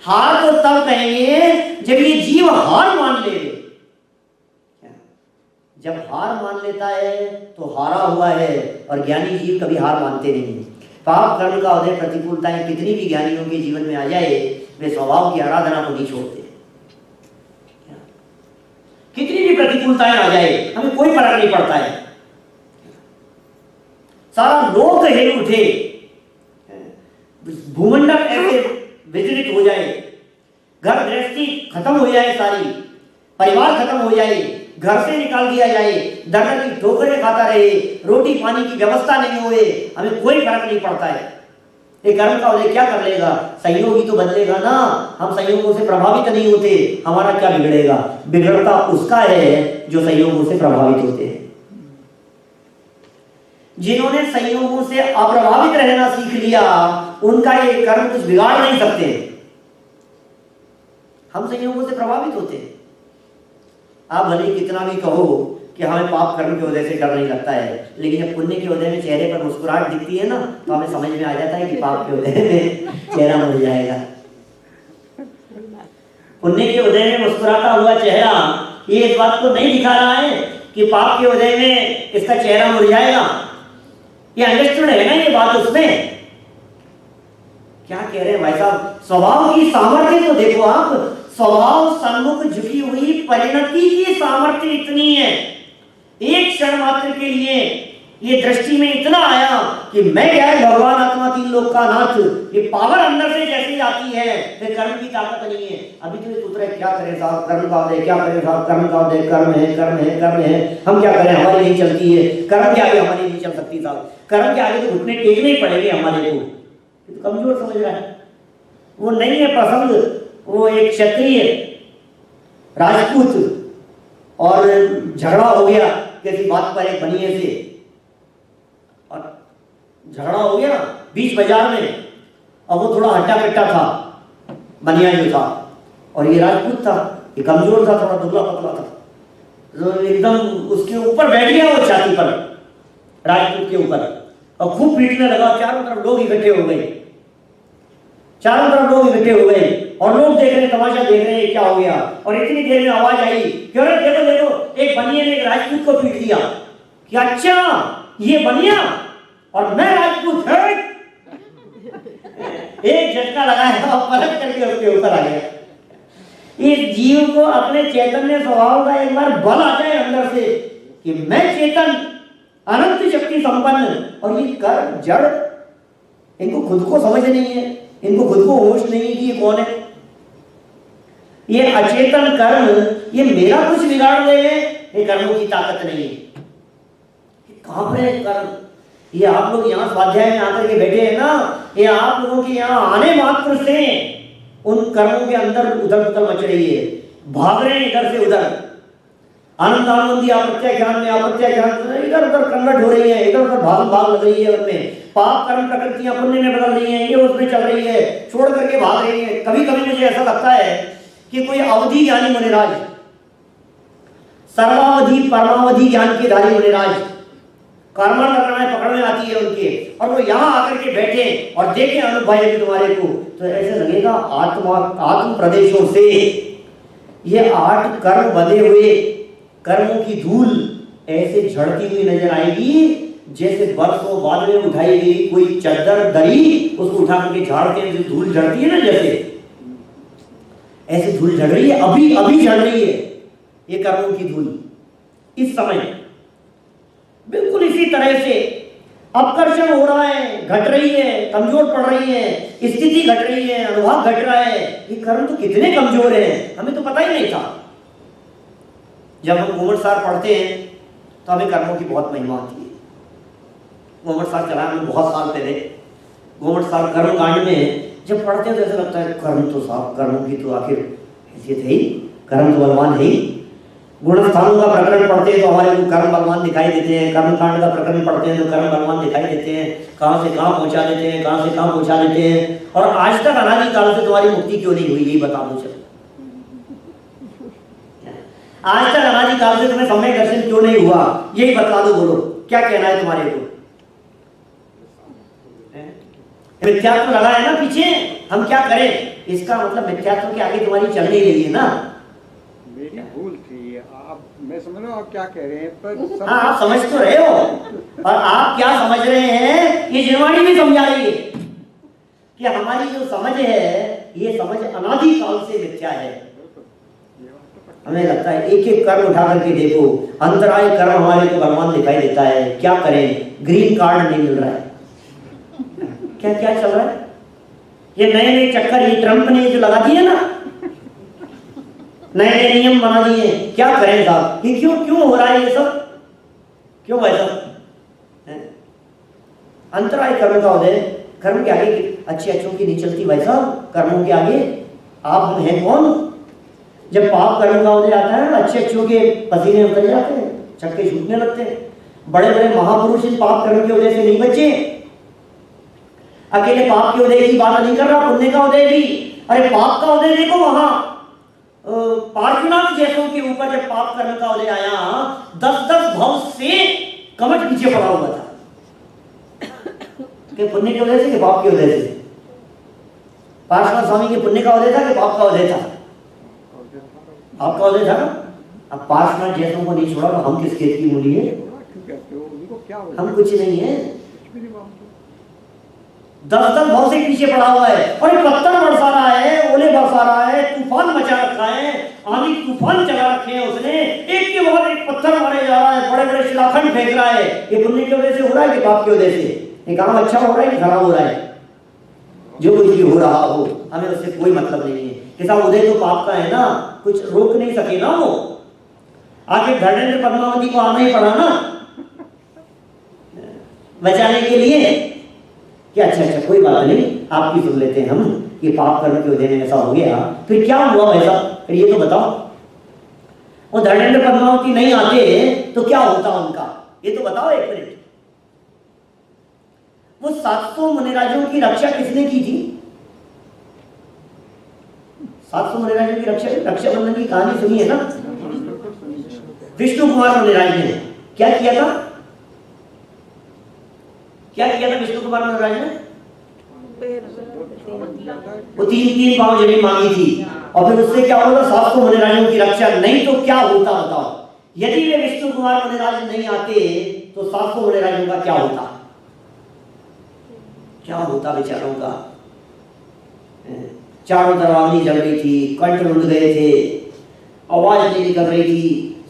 हार तो तब कहेंगे जब ये जीव हार मान ले। जब हार मान लेता है तो हारा हुआ है, और ज्ञानी जीव कभी हार मानते नहीं। पाप कर्म का उदय, प्रतिकूलताएं कितनी भी ज्ञानियों के जीवन में आ जाए, वे स्वभाव की आराधना को नहीं छोड़ते। कितनी भी प्रतिकूलताएं आ जाए, हमें कोई फर्क नहीं पड़ता है। सारा लोक हिल उठे, भूमंडल ऐसे विचलित हो जाए, घर गृहस्थी खत्म हो जाए, सारी परिवार खत्म हो जाए, घर से निकाल दिया जाए, दर्द की ठोकरें खाता रहे, रोटी पानी की व्यवस्था नहीं हुए, हमें कोई फर्क नहीं पड़ता है। ये कर्म का उदय क्या कर लेगा? संयोग ही तो बदलेगा ना। हम संयोगों से प्रभावित नहीं होते, हमारा क्या बिगड़ेगा? बिगड़ता उसका है जो संयोगों से प्रभावित होते हैं। जिन्होंने संयोगों से अप्रभावित रहना सीख लिया, उनका ये कर्म कुछ बिगाड़ नहीं सकते। हम संयोगों से प्रभावित होते हैं। आप भले कितना भी कहो कि हमें पाप कर्म के उदय से डर नहीं लगता है, लेकिन जब पुण्य के उदय में चेहरे पर मुस्कुराहट दिखती है ना, तो हमें समझ में आ जाता है कि पाप के उदय में चेहरा मुड़ जाएगा। पुण्य के उदय में मुस्कुराता हुआ चेहरा ये इस बात को नहीं दिखा रहा है कि पाप के उदय में इसका चेहरा मुरझाएगा? ये अंडरस्टूड है ना ये बात उसमें? क्या कह रहे हैं भाई साहब? स्वभाव की सामर्थ्य तो देखो आप, स्वभाव सन्मुख झुकी हुई परिणति की सामर्थ्य इतनी है, एक क्षण मात्र के लिए ये दृष्टि में इतना आया कि मैं क्या है, भगवान आत्मा तीन लोक का नाथ, ये पावर अंदर से जैसे ही आती है, फिर कर्म की ताकत नहीं है। अभी तो ये पुत्र है, क्या करें साहब, कर्म का उदय, क्या करें साहब, कर्म का उदय, कर्म है कर्म है कर्म है, हम क्या करें, हमारी नहीं चलती है, कर्म के आगे हमारी नहीं चल सकती साहब, कर्म के आगे तो घुटने टेकने ही पड़ेंगे हमारे को। तो कमजोर समझ रहा है, वो नहीं है प्रसंग। वो एक क्षत्रिय राजपूत और झगड़ा हो गया किसी बात पर एक बनिए से, और झगड़ा हो गया बीच बाजार में। अब वो थोड़ा हट्टा कट्टा था, बनिया जो था, और ये राजपूत था, ये कमजोर था, थोड़ा दुबला पतला था, तो एकदम उसके ऊपर बैठ गया वो छाती पर, राजपूत के ऊपर, और खूब पीटने लगा। चारों तरफ लोग इकट्ठे हो गए, चारों तरफ लोग इकट्ठे हो गए, और लोग देख रहे, तमाशा देख रहे हैं क्या हो गया। और इतनी देर में आवाज आई, क्यों रे देखो देखो, एक बनिया ने एक राजपूत को पीट दिया। क्या अच्छा ये बनिया और मैं राजपूत है? एक झटका लगाया और पलट करके उसके ऊपर आ गया। इस जीव को अपने चैतन्य स्वभाव का एक बार बल आ जाए अंदर से कि मैं चेतन, अनंत शक्ति संपन्न, और ये कर जड़, इनको खुद को समझ नहीं है, इनको खुद को होश नहीं कि ये कौन है। ये अचेतन कर्म, ये मेरा कुछ बिगाड़ दे, ये कर्मों की ताकत नहीं है। कहां पर है कर्म? ये आप लोग यहाँ स्वाध्याय में आकर के बैठे हैं ना, ये आप लोगों के यहाँ आने मात्र से उन कर्मों के अंदर उधर उधर मच रही है, भाग रहे हैं इधर से उधर, आनंद आनंदी आपत्या ज्ञान में आपत्या ज्ञान इधर उधर कन्वर्ट हो रही है, इधर उधर भाग भाग लग रही है उनमें। पाप कर्म प्रकृतियां पुण्य में बदल रही हैं, ये उसमें चल रही है, छोड़ करके भाग रही है। कभी कभी मुझे ऐसा लगता है कि कोई अवधि ज्ञानी मुनिराज, सर्वावधि परमावधि ज्ञान के धारी मुनिराज, कर्म करना है पकड़ में आती है उनके, और वो यहाँ आकर के बैठे और देखें अनुभव भाई तुम्हारे को, तो ऐसे लगेगा आत्म प्रदेशों से ये 8 कर्म बंधे हुए कर्मों की धूल ऐसे झड़ती हुई नजर आएगी, जैसे बरसों बाद में उठाई गई कोई चादर दरी, उसको उठा करके झाड़ते हैं, धूल झड़ती है ना, जैसे ऐसे धूल झड़ रही है, अभी अभी झड़ रही है ये कर्मों की धूल इस समय। बिल्कुल इसी तरह से अपकर्षण हो रहा है, घट रही है, कमजोर पड़ रही है, स्थिति घट रही है, अनुभव घट रहा है। ये कर्म तो कितने कमजोर हैं, हमें तो पता ही नहीं था। जब हम गोमट सार पढ़ते हैं तो हमें कर्मों की बहुत महिमा होती है। गोमट सार चला हमें बहुत साल पहले, गोमट सार कर्म कांड में जब पढ़ते हैं तो ऐसा लगता है कर्म तो साफ, कर्मों की तो आखिर हैसियत है ही, कर्म तो बलवान है ही। गुणस्थानों का प्रकरण पढ़ते हैं तो हमारे को कर्म बलवान दिखाई देते हैं, कर्म कांड का प्रकरण पढ़ते हैं तो कर्म बलवान दिखाई देते हैं, कहाँ से कहाँ पहुँचा देते हैं, कहाँ से कहाँ पहुँचा देते हैं। और आज तक अनादि काल से तुम्हारी मुक्ति क्यों नहीं हुई, यही बता दो। चलो आज तक अनादि काल से तुम्हें सम्यक दर्शन क्यों नहीं हुआ, यही बता दो, बोलो क्या कहना है तुम्हारे को। मिथ्यात्व लगा है ना पीछे, हम क्या करें? इसका मतलब मिथ्यात्व के आगे तुम्हारी चल नहीं रही है ना। मेरी भूल थी, आप, मैं समझ रहा हूँ आप क्या कह रहे हैं, पर हाँ आप समझ तो रहे हो, और आप क्या समझ रहे हैं ये जिनवाणी भी समझा रही है कि हमारी जो समझ है ये समझ अनादि काल से मिथ्या है। हमें लगता है एक एक कर्म उठा करके देखो, अंतराय कर्म हमारे को भगवान दिखाई देता है, क्या करें, ग्रीन कार्ड नहीं मिल रहा है, क्या क्या चल रहा है, ये नए नए चक्कर ये ट्रंप ने जो लगा दिए ना, नए नए नियम बना दिए, क्या करें साहब, ये क्यों क्यों हो रहा है ये सब, क्यों भाई साहब? अंतराय कर्म का उदय, कर्म के आगे अच्छे अच्छों की नहीं चलती भाई साहब, कर्मों के आगे आप हम हैं कौन? जब पाप कर्म का उदय आता है अच्छे अच्छों के पसीने उतर जाते हैं, छक्के छूटने लगते हैं। बड़े बड़े महापुरुष इन पाप कर्म के उदय से नहीं बचे। अकेले पाप के उदय की बात नहीं कर रहा, पुण्य का उदय भी। अरे पाप का उदय देखो, वहां पार्श्वनाथ जैसों के ऊपर जब पाप कर्म का उदय आया, 10-10 भव से कमट पीछे पड़ा हुआ था, कि पुण्य के उदय से कि पाप के उदय से? पार्श्वनाथ स्वामी के पुण्य का उदय था कि पाप का उदय था? पाप का उदय था ना। अब पार्षनाथ जैसों को नहीं छोड़ा तो हम किस खेत की मूली है? क्यों कहते हो? उनको क्या हो हम कुछ नहीं है। कुछ भी नहीं मानते। 10 भाव से पीछे पड़ा हुआ है और ये पत्थर बरसा रहा है, ओले बरसा रहा है, तूफान मचा रखा है, आंधी तूफान चला रखे हैं उसने, एक के बाद एक पत्थर मारे जा रहा है, बड़े बड़े शिलाखंड फेंक रहा है। ये पुण्य की वजह से हो रहा है कि पाप की वजह से? ये काम अच्छा हो रहा है कि खराब हो रहा है? जो कुछ भी हो रहा हो हमें उससे कोई मतलब नहीं है। कि साहब उदय तो पाप का है ना, कुछ रोक नहीं सके ना वो। आखिर धर्मेंद्र पद्मावती को आना ही पड़ा ना बचाने के लिए कि अच्छा कोई बात नहीं, आपकी सुन लेते हैं हम कि पाप कर्म की वजह में ऐसा हो गया, फिर क्या हुआ भाई साहब? फिर ये तो बताओ। वो धर्मेंद्र पद्मावती नहीं आते तो क्या होता उनका, ये तो बताओ एक मिनट। वो 700 मुनिराजों की रक्षा किसने की थी? 700 मुनिराजों की रक्षाबंधन की कहानी सुनी है ना? विष्णु कुमार मुनिराज ने क्या किया था? क्या किया था विष्णु कुमार मुनिराज ने? वो 3 पांव जमीन मांगी थी और फिर उससे क्या होगा? 700 मुनिराजों की रक्षा। नहीं तो क्या होता बताओ? यदि वे विष्णु कुमार मुनिराज नहीं आते तो 700 मुनिराजों का क्या होता? क्या होता बेचारों का? चारों तरफ आग जल रही थी, कंठ रुंध गए थे, आवाज नहीं निकल रही थी,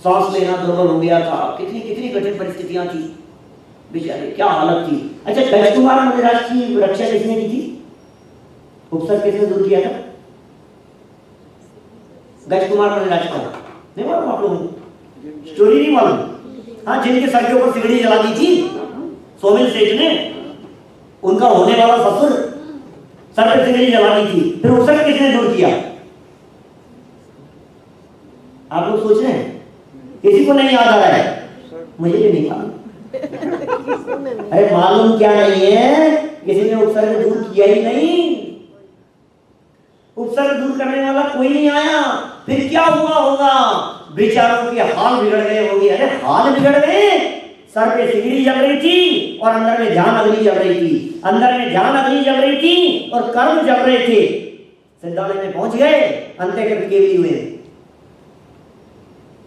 सांस लेना दुर्बल हो गया था। कितनी कितनी कठिन परिस्थितियां थी बेचारे, क्या हालत थी। अच्छा, गज कुमार मुनिराज की रक्षा किसने की थी? उपसर्ग किसने दूर किया था? गज कुमार मुनिराज का नहीं मालूम आप लोगों को? स्टोरी नहीं मालूम? हाँ, जिनके सर के ऊपर सिगड़ी जला दी थी सोमिल सेठ ने, उनका होने वाला ससुर सर पे सिगड़ी जला दी थी, फिर उपसर्ग किसने दूर किया? आप लोग सोच रहे हैं? किसी को नहीं याद आ रहा है? मुझे भी नहीं मालूम। अरे मालूम क्या नहीं है? किसी ने उपसर्ग दूर किया ही नहीं। उपसर्ग दूर करने वाला कोई नहीं आया। फिर क्या हुआ होगा? बेचारों के हाल बिगड़ गए होंगे। अरे हाल बिगड़ गए, सर पे सिगड़ी जल रही थी और अंदर में ध्यान अग्नि जल रही थी, अंदर में ध्यान अग्नि जल रही थी और कर्म जल रहे थे। सिद्धालय में पहुंच गए, अंत्यकृत के भी हुए।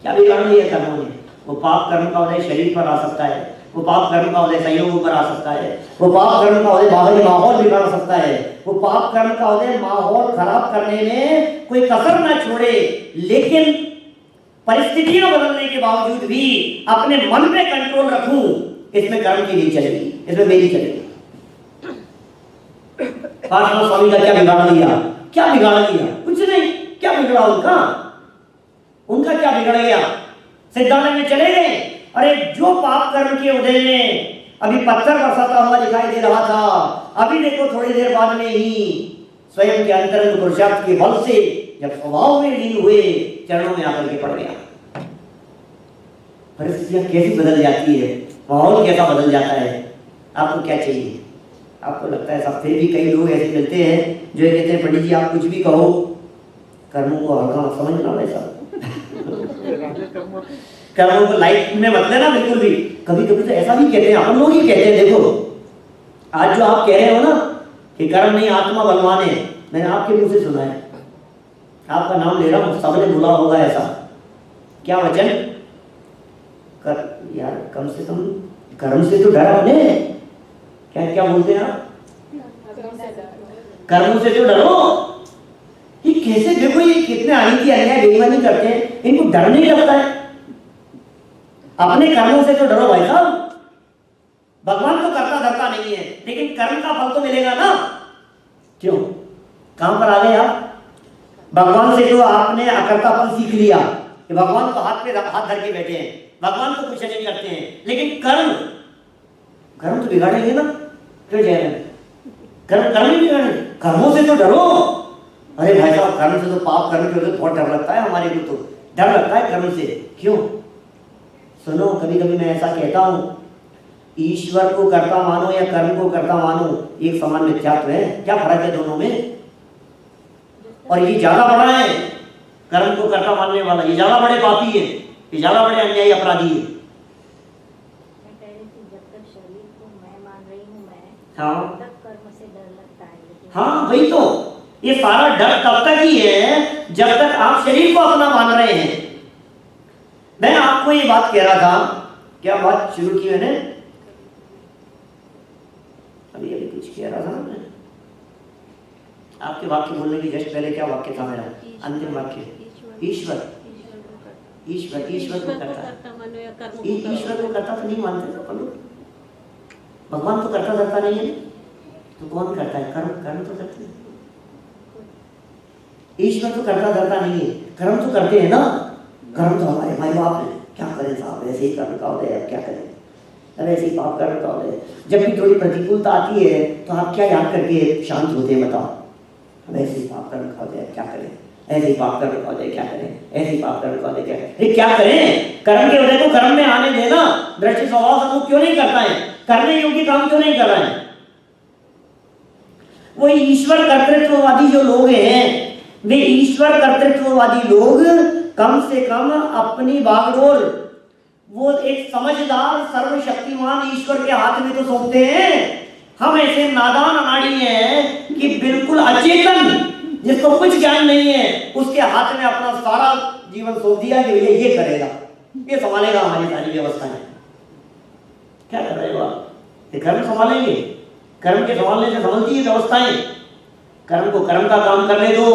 क्या बिगाड़ लिया कर्मों ने? वो पाप कर्म का उदय शरीर पर आ सकता है, वो पाप कर्म का उदय संयोग पर आ सकता है, वो पाप कर्म का उदय बाहरी माहौल बिगाड़ सकता है, वो पाप कर्म का उदय माहौल खराब करने में कोई कसर ना छोड़े। लेकिन परिस्थितियां बदलने के बावजूद भी अपने मन पे कंट्रोल रखूं, इसमें कर्म की नहीं चलेगी, इसमें मेरी चलेगी। पार्षनाथ स्वामी का क्या बिगाड़ लिया? क्या बिगाड़ लिया? कुछ नहीं। क्या बिगड़ा उनका? उनका क्या बिगड़ गया? सिद्धालय में चले गए। अरे जो पाप कर्म के उदय में अभी पत्थर बरसाता हुआ दिखाई दे रहा था, अभी देखो थोड़ी देर बाद में ही स्वयं के अंतरंग पुरुषार्थ के बल से जब स्वभाव में लीन हुए, चरणों में आकर के पड़ गया। परिस्थितियां कैसी बदल जाती है, माहौल कैसा बदल जाता है। आपको क्या चाहिए? आपको लगता है सब? फिर भी कई लोग ऐसे मिलते हैं जो ये कहते हैं पंडित जी आप कुछ भी कहो, कर्मों को हल्का मत समझना। वैसा कर्मों को लाइफ में मत लेना बिल्कुल भी। कभी कभी तो ऐसा भी कहते हैं, हम लोग ही कहते हैं। देखो आज जो आप कह रहे हो ना कि कर्म नहीं आत्मा बलवान है, मैंने आपके मुंह से सुना है, आपका नाम ले रहा हूं, सबने बोला होगा ऐसा। क्या वचन? कर यार, कम से कम कर्म से तो डरा बने। क्या क्या बोलते हैं आप? कर्मों से तो डरो। ये कैसे? देखो ये कितने अनिति अन्याय बेईमानी करते हैं, इनको डर नहीं लगता है। अपने कर्मों से तो डरो भाई साहब। भगवान तो करता धरता नहीं है, लेकिन कर्म का फल तो मिलेगा ना। क्यों? कहां पर आ गए आप? भगवान से तो आपने अकर्ता फल सीख लिया कि भगवान तो हाथ पे हाथ धर के बैठे हैं, भगवान तो कुछ नहीं करते हैं। लेकिन कर्म तो बिगाड़ेंगे ना। क्यों जाएगा? कर्म ही बिगाड़े। कर्मों से तो डरो। अरे भाई साहब, कर्म से तो पाप कर्म के बहुत डर लगता है हमारे को, तो डर लगता है कर्म से। क्यों? सुनो, कभी कभी मैं ऐसा कहता हूं, ईश्वर को कर्ता मानो या कर्म को कर्ता मानो, एक समान मिथ्यात्व है। क्या फर्क है दोनों में? और ये ज्यादा बड़ा है कर्म को कर्ता मानने वाला, ये ज्यादा बड़े पापी है, ये ज्यादा बड़े अन्यायी अपराधी है। हाँ हाँ, वही तो। ये सारा डर तब तक ही है जब तक आप शरीर को अपना मान रहे हैं। मैं आपको ये बात कह रहा था, क्या बात शुरू की मैंने? अभी अभी कुछ कह रहा था ना मैं आपके वाक्य बोलने की जस्ट पहले। क्या वाक्य था मेरा अंतिम वाक्य? ईश्वर ईश्वर ईश्वर को करता है। ईश्वर को करता तो नहीं मानते ना अपन लोग। भगवान तो करता धरता नहीं है, तो कौन करता है? कर्म कर्म तो करते हैं। ईश्वर तो करता धरता नहीं है, कर्म तो करते हैं ना। कर्म तो हमारे माई बाप है, क्या करें साहब, ऐसे ही कर्म का होता है, अब क्या करें, अरे ऐसे ही पाप कर्म का होता है। जब भी थोड़ी प्रतिकूलता आती है तो आप क्या याद करके शांत होते हैं? बताओ, अब ऐसे ही पाप कर्म का होता है, क्या करें, ऐसे ही पाप कर्म का होता है, क्या करें, ऐसे ही पाप कर्म का होता है, क्या करें, क्या करें? कर्म के उदय को कर्म में आने देना। दृष्टि स्वभाव समूह क्यों नहीं करता है? करने योग्य काम क्यों नहीं कर रहे हैं? वो ईश्वर कर्तृत्ववादी जो लोग हैं, वे ईश्वर कर्तृत्ववादी लोग कम से कम अपनी बागडोर वो एक समझदार सर्वशक्तिमान ईश्वर के हाथ में तो सौंपते हैं। हम ऐसे नादान अनाड़ी हैं कि बिल्कुल अचेतन, जिसको कुछ ज्ञान नहीं है, उसके हाथ में अपना सारा जीवन सौंप दिया कि भैया ये करेगा, ये संभालेगा हमारी सारी व्यवस्थाएं। क्या कर रहे हो आप? ये कर्म संभालेंगे? कर्म के संभालने से संभलती है व्यवस्थाएं। कर्म को कर्म का काम करने दो,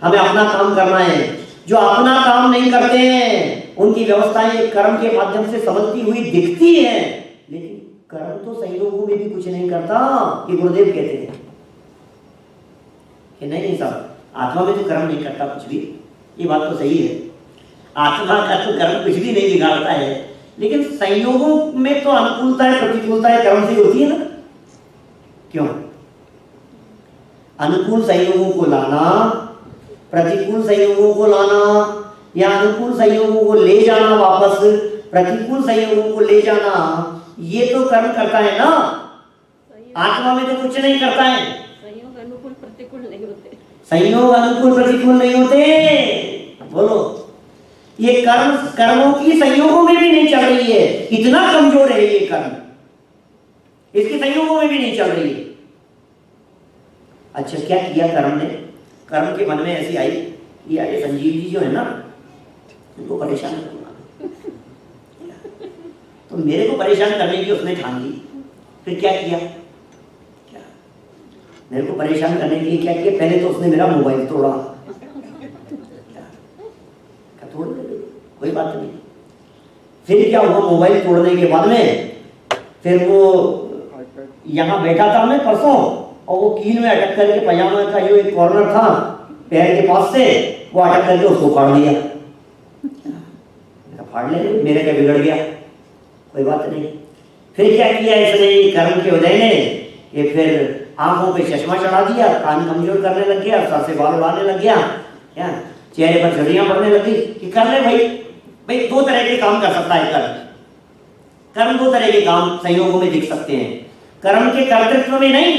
हमें अपना काम करना है। जो अपना काम नहीं करते हैं उनकी व्यवस्थाएं कर्म के माध्यम से संभलती हुई दिखती है, लेकिन कर्म तो संयोगों में भी कुछ नहीं करता। कि गुरुदेव कहते हैं कि नहीं साहब, आत्मा में तो कर्म नहीं करता कुछ भी। ये बात तो सही है, आत्मा का तो कर्म कुछ भी नहीं बिगाड़ता है, लेकिन संयोगों में तो अनुकूलता है प्रतिकूलता है कर्म से होती है ना। क्यों? अनुकूल संयोगों को लाना, प्रतिकूल संयोगों को लाना, या अनुकूल संयोगों को ले जाना वापस, प्रतिकूल संयोगों को ले जाना, ये तो कर्म करता है ना। आत्मा में तो कुछ नहीं करता है। संयोग अनुकूल प्रतिकूल नहीं होते। संयोग अनुकूल प्रतिकूल नहीं होते। बोलो, ये कर्म कर्मों की संयोगों में भी नहीं चल रही है। इतना कमजोर है ये कर्म, इसकी संयोगों में भी नहीं चल रही है। अच्छा, क्या किया कर्म ने? कर्म के मन में ऐसी आई, ये संजीव जी जो है ना, इनको परेशान करूंगा। तो मेरे को परेशान करने की उसने ठान ली। फिर क्या किया? क्या मेरे को परेशान करने के लिए क्या किया? पहले तो उसने मेरा मोबाइल तोड़ा। क्या तोड़ दे, कोई बात नहीं। फिर क्या हुआ? मोबाइल तोड़ने के बाद में फिर वो यहाँ बैठा था मैं परसों, और वो कील में अटक करके पजामा का जो एक कॉर्नर था पैर के पास से, वो अटक करके उसको फाड़ दिया। फाड़ ले, मेरे क्या बिगड़ गया, कोई बात नहीं। फिर क्या किया इसने कर्म के उदय ने? ये फिर आंखों पे चश्मा चढ़ा दिया, कान कमजोर करने लग गया, सर से बाल उड़ाने लग गया, क्या चेहरे पर झुर्रियां पड़ने लगी कि कर ले भाई। भाई दो तरह के काम कर सकता है कर्म। कर्म दो तरह के काम संयोगों में दिख सकते हैं, कर्म के कर्तृत्व में नहीं।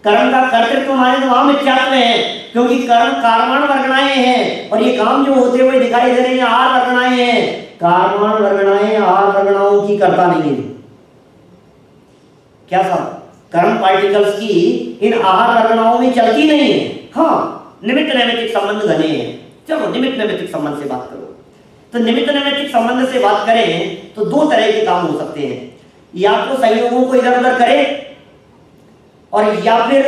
कर्म का कर्तृत्व हमारे तो वहां मिथ्यात्व है, क्योंकि कर्म कार्माण वर्गणाएं हैं, और ये काम जो होते हुए दिखाई दे रहे हैं आर वर्गणाएं हैं। कार्माण वर्गणाएं आर वर्गणाओं की करता नहीं है। क्या साहब? कर्म पार्टिकल्स की इन आहार वर्गणाओं में चलती नहीं है। हाँ, निमित्त नैमित्तिक संबंध घने हैं। चलो निमित्त नैमित्तिक संबंध से बात करो। तो निमित्त नैमित्तिक संबंध से बात करें तो दो तरह के काम हो सकते हैं, या तो संयोगों को इधर उधर करे, और या फिर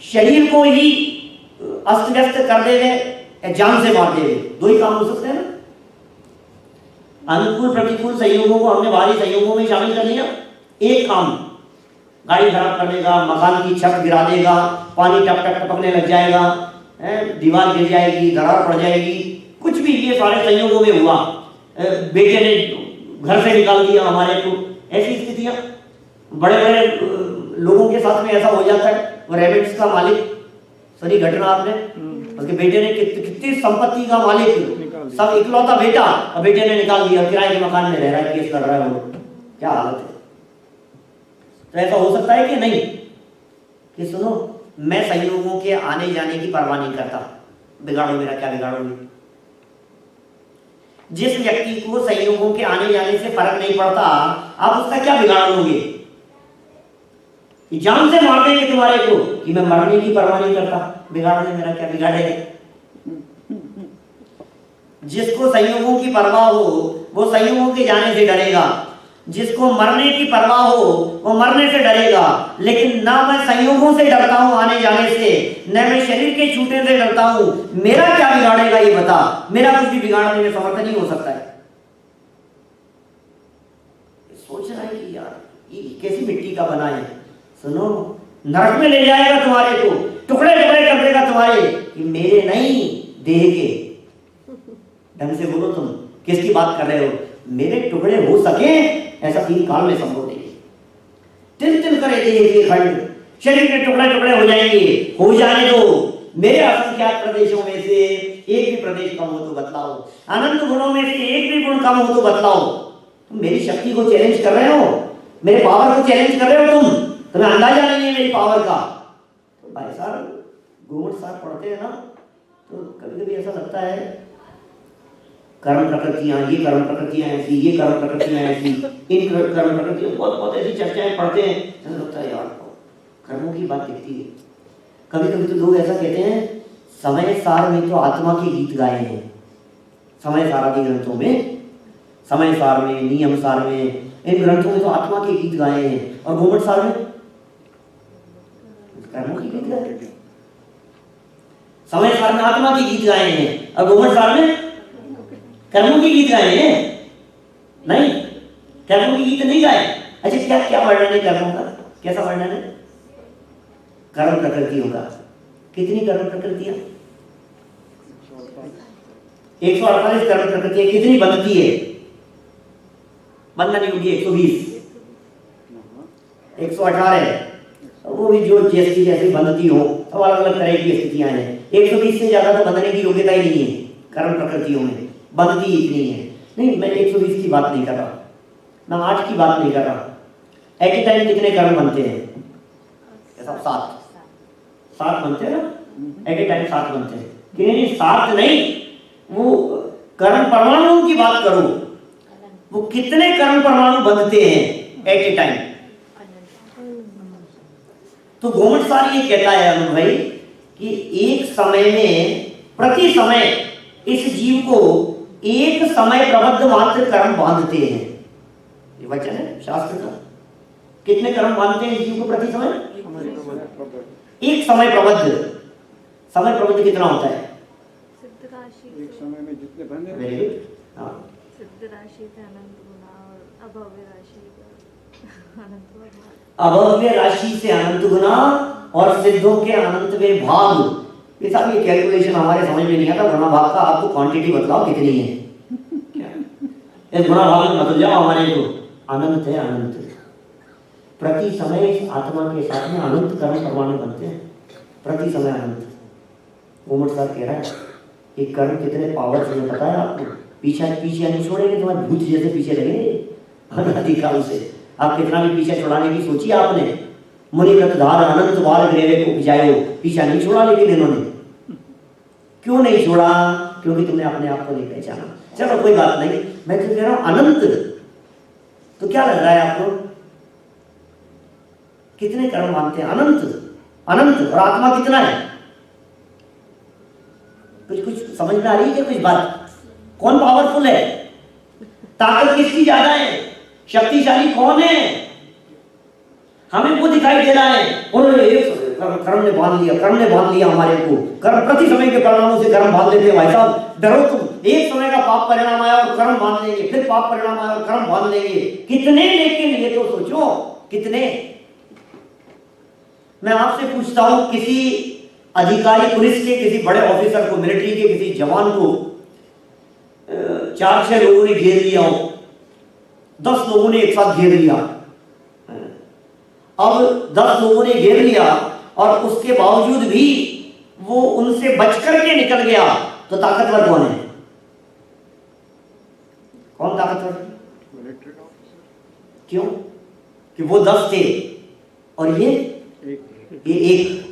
शरीर को ही अस्त व्यस्त कर देवे, जान से मार देवे। दो ही काम हो सकते हैं ना। अनुकूल प्रतिकूल संयोगों को हमने बाहरी संयोगों में शामिल कर लिया। एक काम गाड़ी खराब कर देगा, मकान की छत गिरा देगा, पानी टप टप टपकने लग जाएगा, दीवार गिर जाएगी, दरार पड़ जाएगी, कुछ भी, ये सारे संयोगों में हुआ। बेटे ने घर से निकाल दिया हमारे को, ऐसी स्थितियां बड़े बड़े लोगों के साथ में ऐसा हो जाता है। वो रेमिट्स का मालिक, सॉरी घटना आपने, उसके बेटे ने कितनी संपत्ति का मालिक, सब इकलौता बेटा, और बेटे ने निकाल दिया, किराए के मकान में रह रहा है, केस कर रहा है वो। क्या हालत है? तो ऐसा हो सकता है कि नहीं कि सुनो, मैं संयोगों के आने जाने की परवाह नहीं करता, बिगाड़ो मेरा क्या बिगाड़ोगे। जिस व्यक्ति को संयोगों के आने जाने से फर्क नहीं पड़ता, आप उसका क्या बिगाड़ लोगे? जान से मार देंगे तुम्हारे को कि मैं मरने की परवाह नहीं करता, बिगाड़ने मेरा क्या बिगाड़ेगा। जिसको संयोगों की परवाह हो वो संयोगों के जाने से डरेगा। जिसको मरने की परवाह हो वो मरने से डरेगा। लेकिन ना मैं संयोगों से डरता हूं आने जाने से, न मैं शरीर के छूटने से डरता हूं। मेरा क्या बिगाड़ेगा ये बता? मेरा कुछ भी बिगाड़ने में समर्थ नहीं हो सकता है। सोच रहा है कि यार ये कैसी मिट्टी का बना है। सुनो, नरक में ले जाएगा तुम्हारे को, टुकड़े टुकड़े कर देगा तुम्हारे, कि मेरे नहीं देह के। ढंग से बोलो, तुम किसकी बात कर रहे हो? मेरे टुकड़े हो सके ऐसा 3 काल में संभव नहीं। तिल तिल करे देह के खंड, शरीर के टुकड़े टुकड़े हो जाएंगे। हो जाने दो। मेरे असंख्यात प्रदेशों में से एक भी प्रदेश कम हो तो बतलाओ, अनंत गुणों में से एक भी गुण कम हो तो बतलाओ। तुम मेरी शक्ति को चैलेंज कर रहे हो, मेरे पावर को चैलेंज कर रहे हो। तुम्हें अंदाजा नहीं है मेरी पावर का। तो भाई साहब घूमट साहब पढ़ते हैं ना, तो कभी कभी ऐसा लगता है कर्म प्रकृतियां, ये कर्म प्रकृतियां ऐसी, ये कर्म प्रकृतियां ऐसी, इन कर्म प्रकृतियां, बहुत बहुत ऐसी चर्चाएं पढ़ते हैं। ऐसा लगता है यार कर्मों की बात दिखती है। कभी कभी तो लोग ऐसा कहते हैं समय सार में तो आत्मा के गीत गाए हैं। समय सार आदि ग्रंथों में, समय सार में, नियम सार में, इन ग्रंथों में तो आत्मा के गीत गाए हैं। और घूमट सार में कर्मों के गीत गाए। समय सार में आत्मा के गीत गाए हैं और घूमट सार में कर्मों के गीत गाए हैं। नहीं, कर्मों के गीत नहीं गाए। अच्छा, क्या क्या वर्णन है कर्मों का? कैसा वर्णन है कर्म प्रकृतियों का? कितनी कर्म प्रकृतियां? 148 कर्म प्रकृतियां। कितनी बनती है? बंधन योगी 120, 118, वो भी जो जैसी जैसी बनती हो, तो अलग अलग तरह की स्थितियां हैं। 120 से ज्यादा तो बंधने की योग्यता ही नहीं है कर्म प्रकृतियों में, बनती इतनी है। नहीं, मैं 120 की बात नहीं कर रहा, मैं 8 की बात नहीं कर रहा। एट ए टाइम कितने कर्म बनते हैं? 7 बनते हैं ना, एट ए टाइम 7 बनते हैं। कि 7 नहीं, वो कर्म परमाणुओं की बात करो, वो कितने कर्म परमाणु बनते हैं एट ए टाइम? तो घूमट सार ये कहता है अनु भाई कि एक समय में, प्रति समय इस जीव को एक समय प्रबद्ध मात्र कर्म बांधते हैं। ये वचन है शास्त्र का। कितने कर्म बांधते हैं जीव को प्रति समय? एक समय प्रबद्ध। समय प्रबद्ध कितना होता है? सिद्ध राशि एक समय में जितने बंधे। Very good. हाँ, सिद्ध राशि से अनंत गुना और अभव्य राशि का अनंत गुना। अभव्य राशि से अनंत गुना और सिद्धों के अनंत में भाग। ये साहब ये कैलकुलेशन हमारे समझ में नहीं आता। गुना भाग का आपको क्वांटिटी बताओ कितनी है? इस गुना भाग में बदल जाओ हमारे को। अनंत है, अनंत। प्रति समय इस आत्मा के साथ में अनंत कर्म परमाणु बनते हैं, प्रति समय अनंत। घूमट साहब कह रहा है ये कर्म कितने पावरफुल है पता है आपको? पीछे नहीं छोड़ेंगे, तुम्हारे भूत जैसे पीछे लगेंगे अनादिकाल से। आप कितना भी पीछे छुड़ाने की सोची आपने, मुनिव्रत धार अनंत बार ग्रेवे को जायो, पीछा नहीं छोड़ा। लेकिन इन्होंने क्यों नहीं छोड़ा? क्योंकि तुमने अपने आप को नहीं पहचाना। चलो कोई बात नहीं, मैं तो कह रहा हूं अनंत। तो क्या लग रहा है आपको? कितने कर्म मानते हैं? अनंत, अनंत। और आत्मा कितना है? कुछ समझ में आ रही है कुछ बात? कौन पावरफुल है? ताकत किसकी ज्यादा है? शक्तिशाली कौन है? हमें वो दिखाई दे रहा है। उन्होंने कर्म ने बांध लिया, कर्म ने बांध लिया हमारे को। कर्म प्रति समय के परिणामों से कर्म बांध लेते हैं। भाई साहब डरो तुम, एक समय का पाप परिणाम आया और कर्म बांध लेंगे, फिर पाप परिणाम आया और कर्म बांध लेंगे। कितने? लेकिन ये तो सोचो कितने। मैं आपसे पूछता हूं, किसी अधिकारी, पुलिस के किसी बड़े ऑफिसर को, मिलिट्री के किसी जवान को 4-6 लोगों ने घेर लिया हो, 10 लोगों ने एक साथ घेर लिया। अब 10 लोगों ने घेर लिया और उसके बावजूद भी वो उनसे बच करके निकल गया, तो ताकतवर कौन है? कौन ताकतवर? क्यों? कि वो 10 थे और ये एक।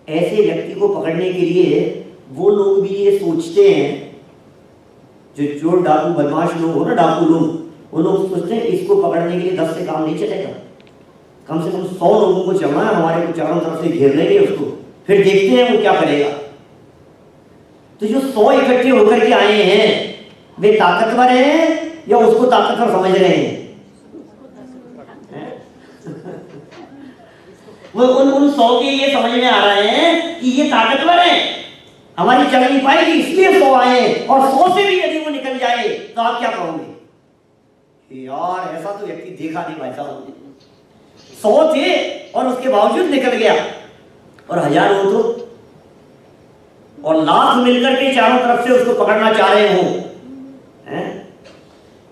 ऐसे व्यक्ति को पकड़ने के लिए वो लोग भी ये सोचते हैं, जो चोर डाकू बदमाश लोग हो ना, डाकू लोग, वो लोग सोचते हैं इसको पकड़ने के लिए 10 से काम नहीं चलेगा, कम से कम 100 लोगों को चलना है, हमारे को चारों तरफ से घेर लेंगे उसको, फिर देखते हैं वो क्या करेगा। तो जो 100 इकट्ठे होकर के आए हैं वे ताकतवर हैं या उसको ताकतवर समझ रहे हैं? वो उन 100 के ये समझ में आ रहे हैं कि ये ताकतवर है, हमारी चल नहीं पाएगी इसलिए 100 आए, और 100 से भी यदि वो निकल जाए तो आप क्या कहोगे? यार ऐसा तो व्यक्ति देखा नहीं भाई साहब, 100 थे और उसके बावजूद निकल गया, और 1000 हो तो, और लाख मिलकर के चारों तरफ से उसको पकड़ना चाह रहे हो।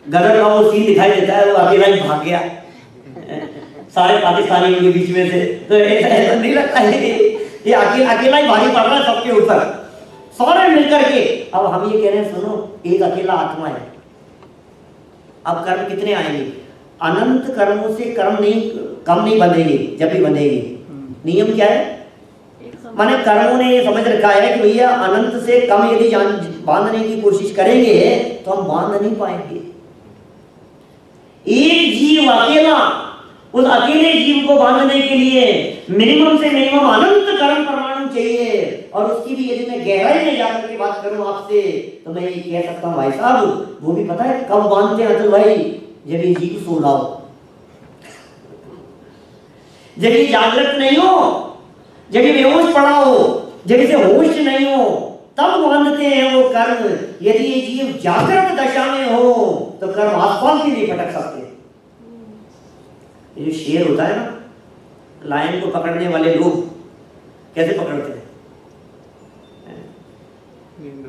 गदर का वो सीन दिखाई देता है, वो अकेला ही भाग गया सारे पाकिस्तानियों के बीच में से, तो ऐसा नहीं लगता है ये अकेला ही भारी पड़ रहा है सबके ऊपर, सारे मिलकर के। अब हम ये कह रहे हैं सुनो, एक अकेला आत्मा है। अब कर्म कितने आएंगे? अनंत कर्मों से कर्म नहीं कम नहीं बनेंगे, जब भी बनेंगे। नियम क्या है? माने कर्मों ने ये समझ रखा है कि भैया अनंत से कम यदि बांधने की कोशिश करेंगे तो हम बांध नहीं पाएंगे। एक जीव अकेला, उस अकेले जीव को बांधने के लिए मिनिमम से मिनिमम अनंत कर्म परमाणु चाहिए। और उसकी भी यदि मैं गहराई में जाकर के बात करूं आपसे तो मैं ये कह सकता हूं भाई साहब, वो भी पता है कब बांधते हैं अतुल भाई? जब ये जीव सो रहा हो, जब ये जागृत नहीं हो, जब ये बेहोश पड़ा हो, जब इसे होश नहीं हो, तब बांधते हैं वो कर्म। यदि ये जीव जागृत दशा में हो तो कर्म आसपास भी नहीं भटक सकते। ये जो शेर होता है ना, लायन को पकड़ने वाले लोग कैसे पकड़ते हैं?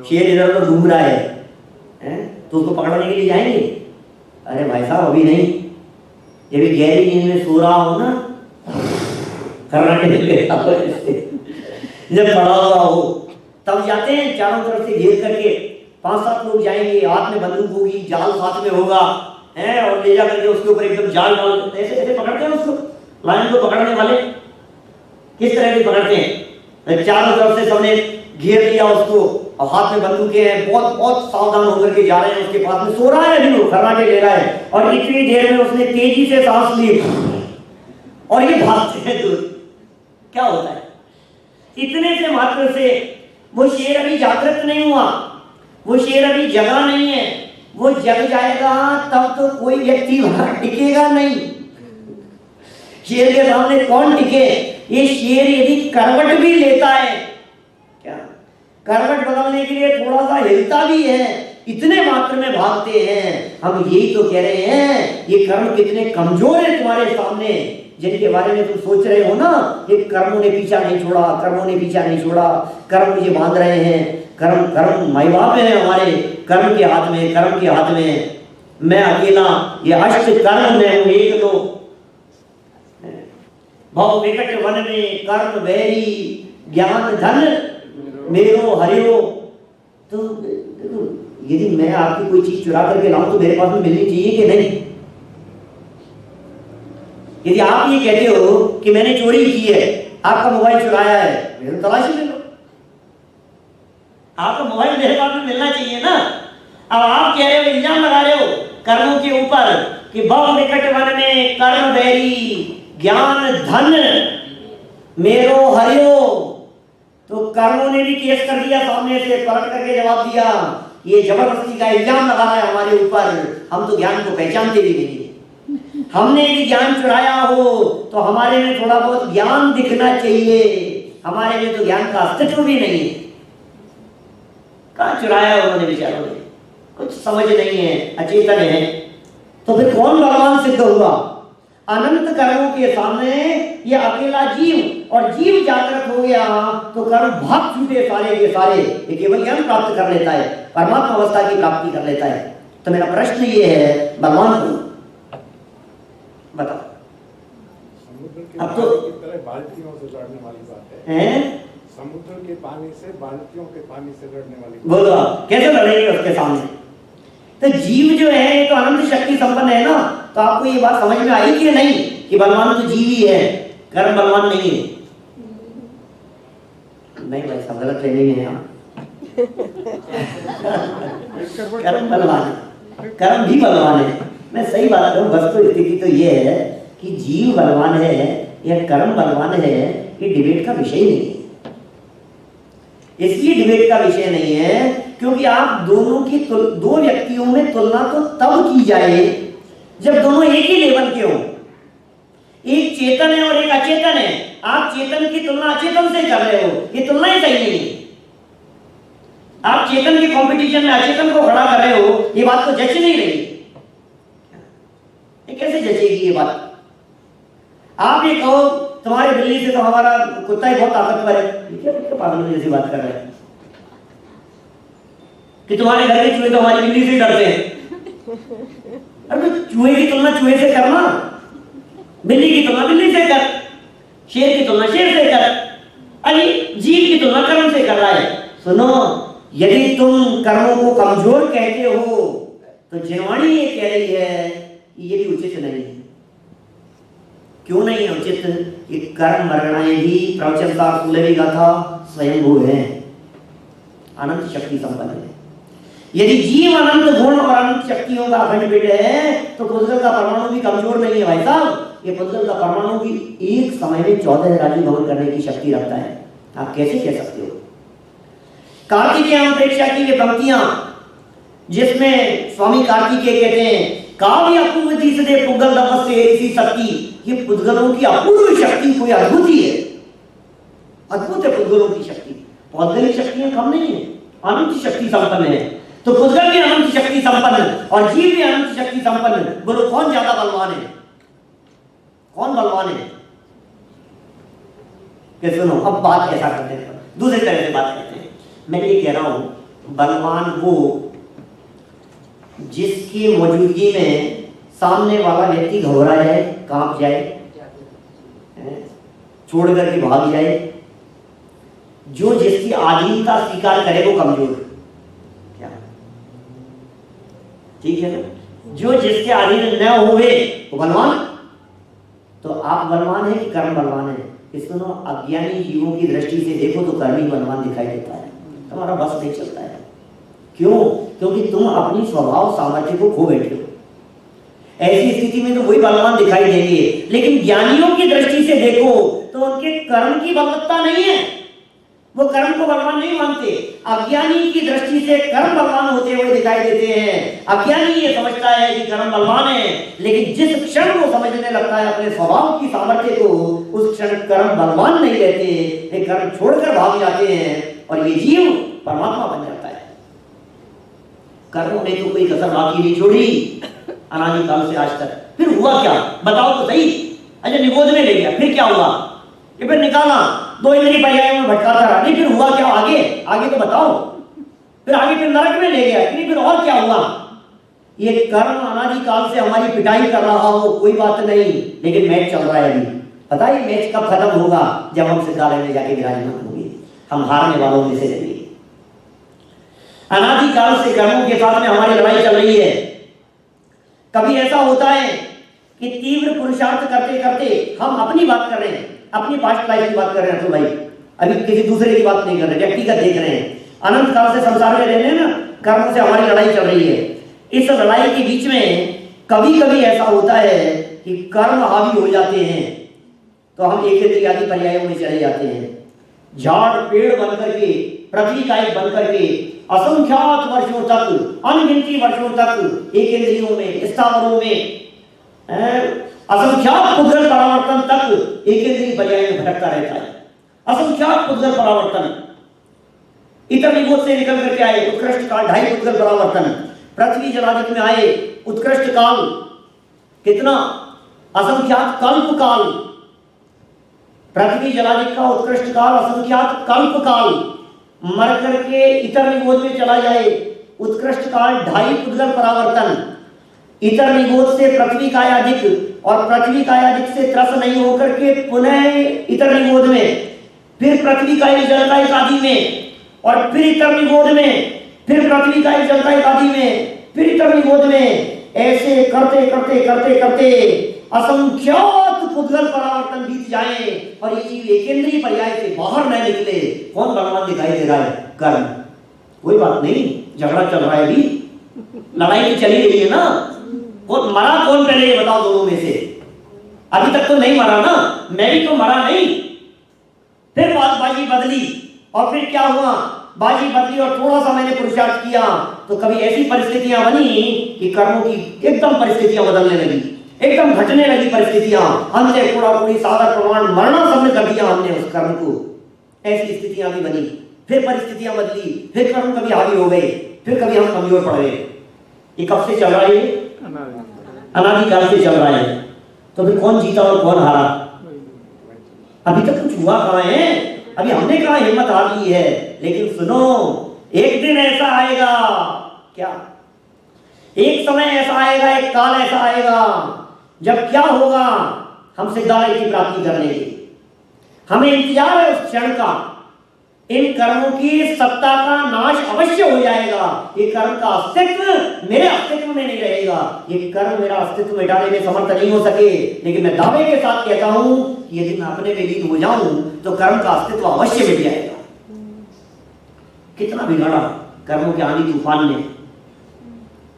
शेर इधर उधर घूम रहा है तो उसको पकड़ने के लिए जाएंगे? अरे भाई साहब अभी नहीं, जब भी गहरी नींद में सो रहा हो ना, जब पड़ा हुआ हो तब जाते हैं, चारों तरफ से घेर करके 5-7 लोग जाएंगे, हाथ में बंदूक होगी, जाल साथ में होगा, और ले जा करके उसके ऊपर एकदम जाल डाल देते हैं। ऐसे पकड़ते हैं उसको, लायन को पकड़ने वाले किस तरह से पकड़ते हैं? चारों तरफ से सबने घेर लिया उसको, और हाथ में बंदूकें हैं, बहुत बहुत सावधान होकर के जा रहे हैं, उसके पास में सो रहा है, अभी वो खर्राटे ले रहा है, और इतनी देर में उसने तेजी से सांस ली और ये भागते हैं दूर। क्या होता है? इतने से मात्र से वो शेर अभी जागृत नहीं हुआ, वो शेर अभी जगा नहीं है, वो जग जाएगा तब तो कोई व्यक्ति वहां टिकेगा नहीं। शेर के सामने कौन टिके? ये शेर यदि करवट भी लेता है, क्या करवट बदलने के लिए थोड़ा सा हिलता भी है, इतने मात्र में भागते हैं। हम यही तो कह रहे हैं, ये कर्म कितने कमजोर है तुम्हारे सामने, जिनके बारे में तुम सोच रहे हो ना, ये कर्मों ने पीछा नहीं छोड़ा, कर्मों ने पीछा नहीं छोड़ा, कर्म मुझे बांध रहे हैं, कर्म माई बाप है हमारे, कर्म के हाथ में, कर्म के हाथ में मैं अकेला, ये अष्ट कर्म में हूं एक तो। भव विकट वन में कर्म बैरी, ज्ञान धन मेरो हरियो। तो देखो, यदि मैं आपकी कोई चीज चुरा करके लाऊं तो मेरे पास में मिलनी चाहिए कि नहीं? यदि आप ये कहते हो कि मैंने चोरी की है, आपका मोबाइल चुराया है, मेरे तलाशी ले लो, आपका मोबाइल मेरे पास में मिलना चाहिए ना। अब आप कह रहे हो, इल्जाम लगा रहे हो कर्मों के ऊपर कि भव निकट वन में कर्म बैरी, ज्ञान धन मेरो हरियो। तो कर्मों ने भी केस कर दिया, सामने से पलट करके जवाब दिया, ये जबरदस्ती का इल्जाम लगा रहा है हमारे ऊपर, हम तो ज्ञान को पहचानते भी नहीं। हमने भी ज्ञान चुराया हो तो हमारे में थोड़ा बहुत ज्ञान दिखना चाहिए, हमारे में तो ज्ञान का अस्तित्व भी नहीं है। कहाँ चुराया उन्होंने बेचारों ने, कुछ समझ नहीं है, अचेतन है। तो फिर कौन भगवान सिद्ध हुआ? अनंत कर्मों के सामने ये अकेला जीव, और जीव जागृत हो गया तो कर्म भाग छूटे सारे के सारे, ये केवल ज्ञान प्राप्त कर लेता है, परमात्मा अवस्था की प्राप्ति कर लेता है। तो मेरा प्रश्न ये है भगवान को बताओ। समुद्र के अब तो पानी की तरह बाल्टियों से लड़ने वाली बात है। समुद्र के पानी से बाल्टियों के पानी से लड़ने वाली बात। बोलो कैसे लड़ेंगे उसके सामने? तो जीव जो है ये तो अनंत शक्ति संपन्न है ना। तो आपको ये बात समझ में आई कि नहीं कि बलवान तो जीव ही है, कर्म बलवान नहीं है? नहीं भाई सब गलत ट्रेनिंग है यहाँ। कर्म बलवान है, कर्म भी बलवान है। मैं सही बात करूं, वस्तु स्थिति तो ये है कि जीव बलवान है या कर्म बलवान है, ये डिबेट का विषय नहीं है। इसलिए डिबेट का विषय नहीं है क्योंकि आप दोनों की दो व्यक्तियों में तुलना तो तब की जाए जब दोनों एक ही लेवल के हों। एक चेतन है और एक अचेतन है, आप चेतन की तुलना अचेतन से कर रहे हो, ये तुलना ही सही नहीं है। आप चेतन के कंपटीशन में अचेतन को खड़ा कर रहे हो, ये बात तो जच नहीं रही। ये कैसे जचेगी ये बात? आप ये कहो तुम्हारे बिल्ली से तो हमारा कुत्ता ही बहुत ताकतवर है, क्या पागलों जैसी बात कर रहे हैं कि तुम्हारे घर के चूहे तो हमारी बिल्ली से डरते हैं। अरे चूहे की तुलना चूहे से करना, बिल्ली की तुलना बिल्ली से कर, शेर की तुलना शेर से कर, अरे जीव की तुलना कर्म से कर रहा है। सुनो, यदि तुम कर्मों को कमजोर कहते हो तो जिनवाणी ये कह रही है ये भी उचित नहीं है। क्यों नहीं है उचित? कि कर्म मरणाएं भी प्रवचन सार सूले गाथा स्वयंभू है, अनंत शक्ति संपन्न है। यदि जीव अनंत गुण और अनंत शक्तियों का अखंड पिंड है तो पुद्गल का परमाणु भी कमजोर नहीं है भाई साहब। ये पुद्गल का परमाणु भी एक समय में 14 राज्य भ्रमण करने की शक्ति रखता है। आप कैसे कह सकते हो? कार्तिकेय प्रेक्षा की ये पंक्तियां जिसमें स्वामी कार्तिकेय कहते हैं काव्य अपूर्व तीसरे पुद्गल नमस्ते इसी शक्ति, ये पुद्गलों की अपूर्व शक्ति कोई अद्भुत ही है, अद्भुत है पुद्गलों की शक्ति। पौद्गलिक शक्तियां कम नहीं है, अनंत शक्ति संपन्न है। तो पुद्गल भी अनंत शक्ति संपन्न और जीव भी अनंत शक्ति संपन्न। बोलो कौन ज्यादा बलवान है? कौन बलवान है? कि सुनो, अब बात ऐसा करते हैं, दूसरे तरह से बात करते हैं। मैं ये कह रहा हूं बलवान वो जिसकी मौजूदगी में सामने वाला व्यक्ति घबरा जाए, कांप जाए, छोड़ करके भाग जाए। जो जिसकी आधीनता स्वीकार करे वो कमजोर, क्या ठीक है ना? जो जिसके अधीन न हुए वो बलवान। तो आप बलवान है कि कर्म बलवान है? सुनो, अज्ञानी जीवों की दृष्टि से देखो तो कर्म ही बलवान दिखाई देता है, तुम्हारा बस नहीं चलता है। क्यों? क्योंकि तुम अपनी स्वभाव सामर्थ्य को खो बैठे हो। ऐसी स्थिति में तो वही बलवान दिखाई देंगे। लेकिन ज्ञानियों की दृष्टि से देखो तो उनके कर्म की बलवत्ता नहीं है, वो कर्म को बलवान नहीं मानते। अज्ञानी की दृष्टि से कर्म बलवान होते हुए दिखाई देते हैं। अज्ञानी ये समझता है कि कर्म बलवान है, लेकिन जिस क्षण वो समझने लगता है अपने स्वभाव की सामर्थ्य को, उस क्षण कर्म बलवान नहीं रहते, ये कर्म छोड़कर भाग जाते हैं और ये जीव परमात्मा बन जाता है। कर्मों ने तो कोई कसर बाकी नहीं छोड़ी अनादि काल से आज तक। फिर हुआ क्या बताओ तो सही। अच्छा, निगोद में ले गया, फिर क्या हुआ? ये फिर निकाला, 2 इंद्रिय पर्यायों में भटकाता रहा, नहीं फिर हुआ क्या? आगे तो बताओ। फिर आगे फिर नरक में ले गया, नहीं फिर और क्या हुआ? ये कर्म अनादि काल से हमारी पिटाई कर रहा हो कोई बात नहीं, लेकिन मैच चल रहा है अभी। पता है मैच कब खत्म होगा? जब हम सिद्धालय में जाके विराजमान होंगे, हम हारने वालों में से रहेंगे। अनादि काल से कर्मों के साथ में हमारी लड़ाई चल रही है। कभी ऐसा होता है कि तीव्र पुरुषार्थ करते करते हम अपनी बात कर रहे हैं, अपनी पास्ट लाइफ की बात कर रहे हैं तो भाई, अभी किसी दूसरे की बात नहीं कर रहे, व्यक्तिगत देख रहे हैं। अनंत काल से संसार में रह रहे हैं ना, कर्मों से हमारी लड़ाई चल रही है। इस लड़ाई के बीच में कभी कभी ऐसा होता है कि कर्म हावी हो जाते हैं, तो हम एक इंद्रिय आदि पर्यायों में चले जाते हैं। झाड़ पेड़ बनकर के, पृथ्वी का एक बनकर के असंख्यात वर्षों तक, अनगिनती वर्षों तक एक इंद्रियों में, स्थावरों में, असंख्यात पुद्गल परावर्तन तक एक इंद्रिय पर्याय में भटकता रहता है। असंख्यात पुद्गल परावर्तन, इतर निगोद से निकल करके आए उत्कृष्ट काल 2.5 पुद्गल परावर्तन, पृथ्वी जलादिक में आए उत्कृष्ट काल कितना? असंख्यात कल्प काल। पृथ्वी जलादिक का उत्कृष्ट काल असंख्यात कल्प काल, मर करके इतर निगोद में चला जाए उत्कृष्ट काल 2.5 पुद्गल परावर्तन। इतर निगोद से पृथ्वी कायादिक और पृथ्वी कायादिक से त्रस नहीं होकर के पुनः इतर निगोद में, फिर पृथ्वी का जल का एक आदि में, और फिर इतर निगोद में, फिर पृथ्वी का जल का एक आदि में, फिर इतर निगोद में। ऐसे करते करते करते करते असंख्यात पुद्गल परावर्तन बीत जाए और ये जीव एकेंद्रीय पर्याय से बाहर न निकले। कौन बलवान दिखाई दे रहा है? कर्म। कोई बात नहीं, झगड़ा चल रहा है, अभी लड़ाई तो चली रही है ना। कौन मरा, कौन पहले ये बताओ दोनों में से? अभी तक तो नहीं मरा ना, मैं भी तो मरा नहीं। फिर बातबाजी बदली और फिर क्या हुआ? बाजी बदली और थोड़ा सा मैंने पुरुषार्थ किया तो कभी ऐसी परिस्थितियां बनी कि कर्मों की एकदम परिस्थितियां बदलने लगी, एकदम घटने लगी परिस्थितियां, अंधे कुड़ी सागर प्रमाण मरना सबने कर दिया हमने उस कर्म को। ऐसी स्थितियां भी बनी, फिर परिस्थितियां बदली, फिर कर्म कभी हावी हो गए, फिर कभी हम कमजोर पड़ गए। ये कब से चल रहा है? अनादिकाल से चल रहा है। तो फिर कौन जीता और कौन हारा? अभी तक कुछ हुआ कहाँ है? अभी हमने कहाँ हिम्मत हार ली है। लेकिन सुनो, एक दिन ऐसा आएगा, क्या एक समय ऐसा आएगा, एक काल ऐसा आएगा जब क्या होगा, हम सिद्धालय की प्राप्ति करने की हमें इंतजार है उस क्षण का। इन कर्मों की सत्ता का नाश अवश्य हो जाएगा। ये कर्म का अस्तित्व मेरे अस्तित्व में नहीं रहेगा। ये कर्म मेरा अस्तित्व मिटाने में समर्थ नहीं हो सके, लेकिन मैं दावे के साथ कहता हूं कि यदि मैं अपने में लीन हो जाऊं तो कर्म का अस्तित्व अवश्य मिट जाएगा। कितना बिगड़ा कर्मों के आंधी तूफान ने,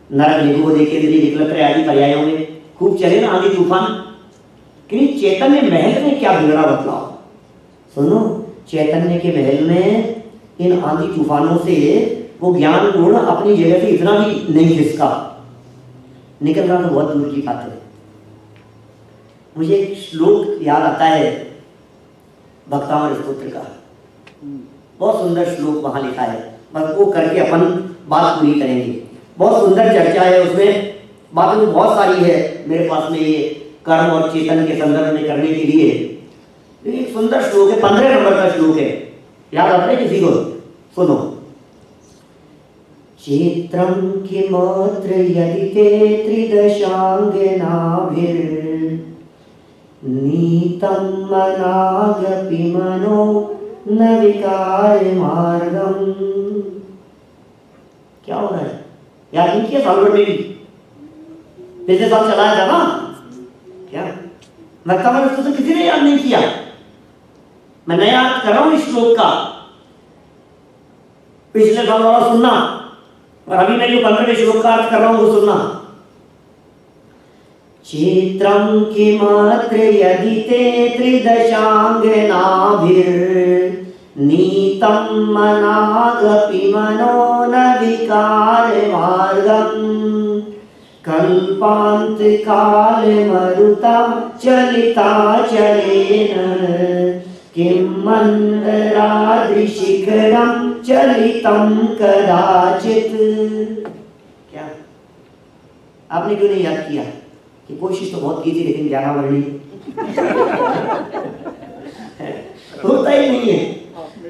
नरक निगो देखे निकलते आदि पर्यायों में खूब चले ना आंधी तूफान। कि चैतन्य महल में क्या बिगड़ा बतलाओ। सुनो, चैतन्य के महल में इन आंधी तूफानों से वो ज्ञान गुण अपनी जगह से इतना भी नहीं खिसका, निकलना तो बहुत दूर की बात है। मुझे एक श्लोक याद आता है भक्तामृत स्तोत्र का, बहुत सुंदर श्लोक वहां लिखा है, बस वो करके अपन बात पूरी करेंगे। बहुत सुंदर चर्चा है उसमें, बातें तो बहुत सारी है मेरे पास में ये कर्म और चेतन के संदर्भ में करने के लिए। एक सुंदर श्लोक है, 15 नंबर का श्लोक है, याद आता है किसी को? सुनो। चित्रम किमत्र यदि ते त्रिदशांगनाभिर्नीतं मनागपि मनो न विकार मार्गम। क्या हो रहा है? याद नहीं किया साल भर में भी? पिछले साल चलाया था ना क्या? भक्तामृत स्तोत्र किसी ने याद नहीं किया? मैं नया याद कर रहा हूं इस श्लोक का, पिछले साल वाला सुनना और अभी मैं जो 15वें श्लोक का अर्थ कर रहा हूं वो सुनना। चित्रम किमत्र यदि ते त्रिदशांगनाभिर्नीतं मनागपि मनो न विकार मार्गम कल्पांत काल मरुता चलिता चलेन किं मंदराद्रिशिखरं चलितं कदाचित। क्या आपने क्यों नहीं याद किया? कि कोशिश तो बहुत की थी लेकिन ज्ञानावरणी होता ही नहीं है,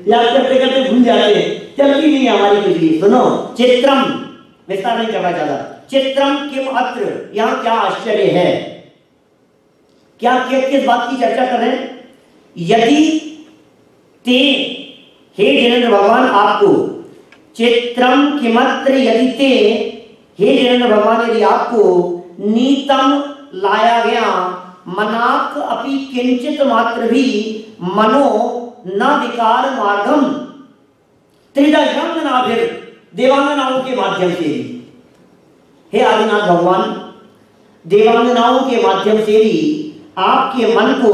याद करते करते भूल जाते हैं, चलती नहीं हमारी कुछ भी। सुनो, चित्रम, विस्तार नहीं करना चाहता। चित्रम किम अत्र, यहां क्या आश्चर्य है? क्या किस बात की चर्चा कर रहे हैं? यदि ते, हे जिनेंद्र भगवान आपको, चित्रम किमत्र यदि ते, हे जिनेंद्र भगवान यदि आपको नीतम लाया गया, मनाक अपि किंचित मात्र भी मनो न विकार मार्गम त्रिदशांगनाभिर, देवांगनाओं के माध्यम से भी, हे आदिनाथ भगवान, देवांगनाओं के माध्यम से भी आपके मन को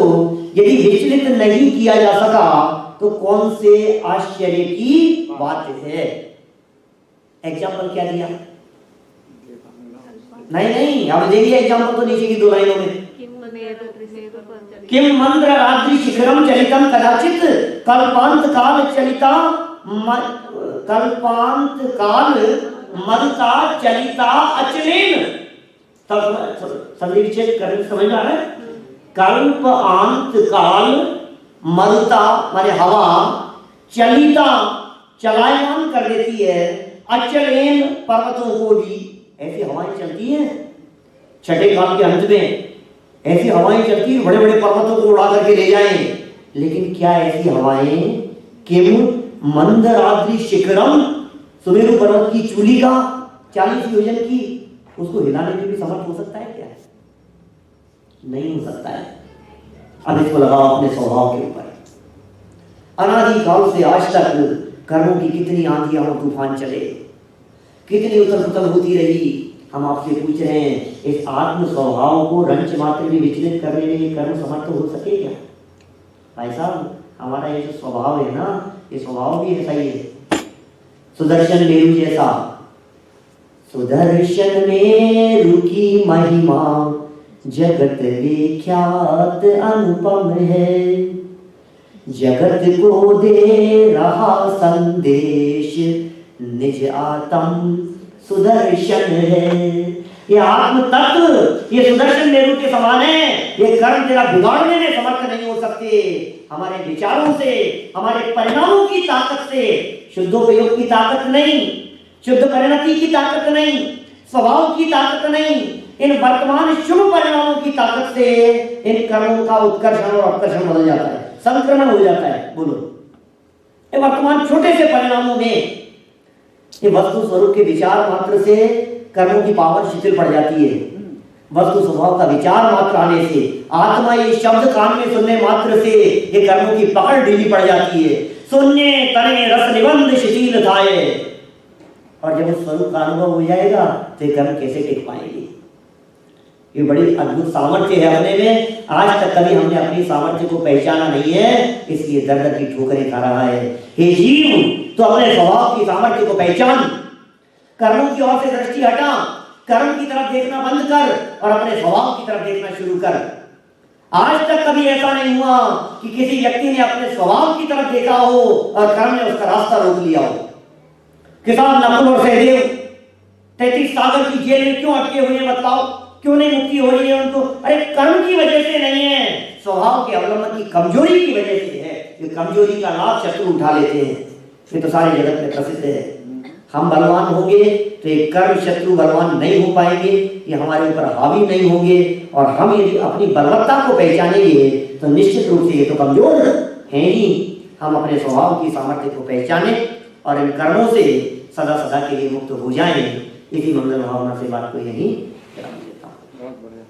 यदि विचलित नहीं किया जा सका तो कौन से आश्चर्य की बात है? एग्जाम्पल क्या दिया? नहीं, अब देखिए एग्जाम्पल तो नीचे की 2 लाइनों में। किम मंद्र रात्रि शिखरम चलितम कदाचित कल्पांत काल चलिता कल्पांत काल मरुता चलिता अचलेन। संधि करने समझ आ रहा है? कल्प अंत काल मरुता माने हवा चलिता चलायमान कर देती है, अचलेन पर्वतों को भी। ऐसी हवाएं चलती हैं छठे काल के अंत में, ऐसी हवाएं चलती हैं बड़े बड़े पर्वतों को उड़ा करके ले जाएं। लेकिन क्या ऐसी हवाएं किम मंदराद्रि शिखरम, सुमेरु पर्वत की चूली का 40 योजन की, उसको हिलाने में भी समर्थ हो सकता है क्या? नहीं हो सकता है। अब इसको लगाओ अपने स्वभाव के ऊपर। अनादिकाल से आज तक कर्मों की कितनी आंधियां और तूफान चले, कितनी उथल पुथल होती रही। हम आपसे पूछ रहे हैं, इस आत्म स्वभाव को रंच मात्र में विचलित करने में ये कर्म समर्थ हो सके क्या? भाई साहब, हमारा ये जो स्वभाव है ना, ये स्वभाव भी ऐसा ही है। सुदर्शन मेरु जैसा। सुदर्शन मेरु की महिमा जगत विख्यात अनुपम है, जगत को दे रहा संदेश निज आत्म सुदर्शन है। ये आत्म तत्व ये सुदर्शन मेरु के समान है। ये कर्म तेरा बिगाड़ने में समर्थ नहीं हो सकते। हमारे विचारों से, हमारे परिणामों की ताकत से, शुद्धोपयोग की ताकत नहीं, शुद्ध परिणति की ताकत नहीं, स्वभाव की ताकत नहीं, इन वर्तमान शुभ परिणामों की ताकत से इन कर्मों का उत्कर्षण और अपकर्षण बदल जाता है, संक्रमण हो जाता है। बोलो, ये वर्तमान छोटे से परिणामों में ये वस्तु स्वरूप के विचार मात्र से कर्मों की पावर शिथिल पड़ जाती है। वस्तु स्वभाव का विचार मात्र आने से, आत्मा ये शब्द कान में सुनने मात्र से ये कर्मों की पकड़ ढीली पड़ जाती है। शून्य तने रस निबंध शिथिल थाए। और जब उस स्वरूप का अनुभव हो जाएगा तो ये कर्म कैसे टिक पाएंगे। ये बड़ी अद्भुत सामर्थ्य है अपने में। आज तक कभी हमने अपनी सामर्थ्य को पहचाना नहीं है, इसलिए दर दर की ठोकरें खा रहा है। हे जीव, तो अपने स्वभाव की सामर्थ्य को पहचान, कर्मों की ओर से दृष्टि हटा, कर्म की तरफ देखना बंद कर और अपने स्वभाव की तरफ देखना शुरू कर। आज तक कभी ऐसा नहीं हुआ कि किसी व्यक्ति ने अपने स्वभाव की तरफ देखा हो और कर्म ने उसका रास्ता रोक लिया हो। किसान नकुल और सहदेव 33 सागर की जेल में क्यों अटके हुए हैं बताओ? क्यों नहीं मुक्ति हो रही है उनको? अरे कर्म की वजह से नहीं है, स्वभाव के अवलंबन की कमजोरी की वजह से है। ये कमजोरी का लाभ शत्रु उठा लेते हैं। ये तो सारे जगत में प्रसिद्ध है। हम बलवान होंगे तो ये कर्म शत्रु बलवान नहीं हो पाएंगे, ये हमारे ऊपर हावी नहीं होंगे। और हम यदि अपनी बलवत्ता को पहचानेंगे तो निश्चित रूप से ये तो कमजोर हैं ही। हम अपने स्वभाव की सामर्थ्य को पहचाने और इन कर्मों से सदा सदा के लिए मुक्त हो जाएं। इसी मंगल भावना से बात को यही विराम देता हूं। बहुत बढ़िया।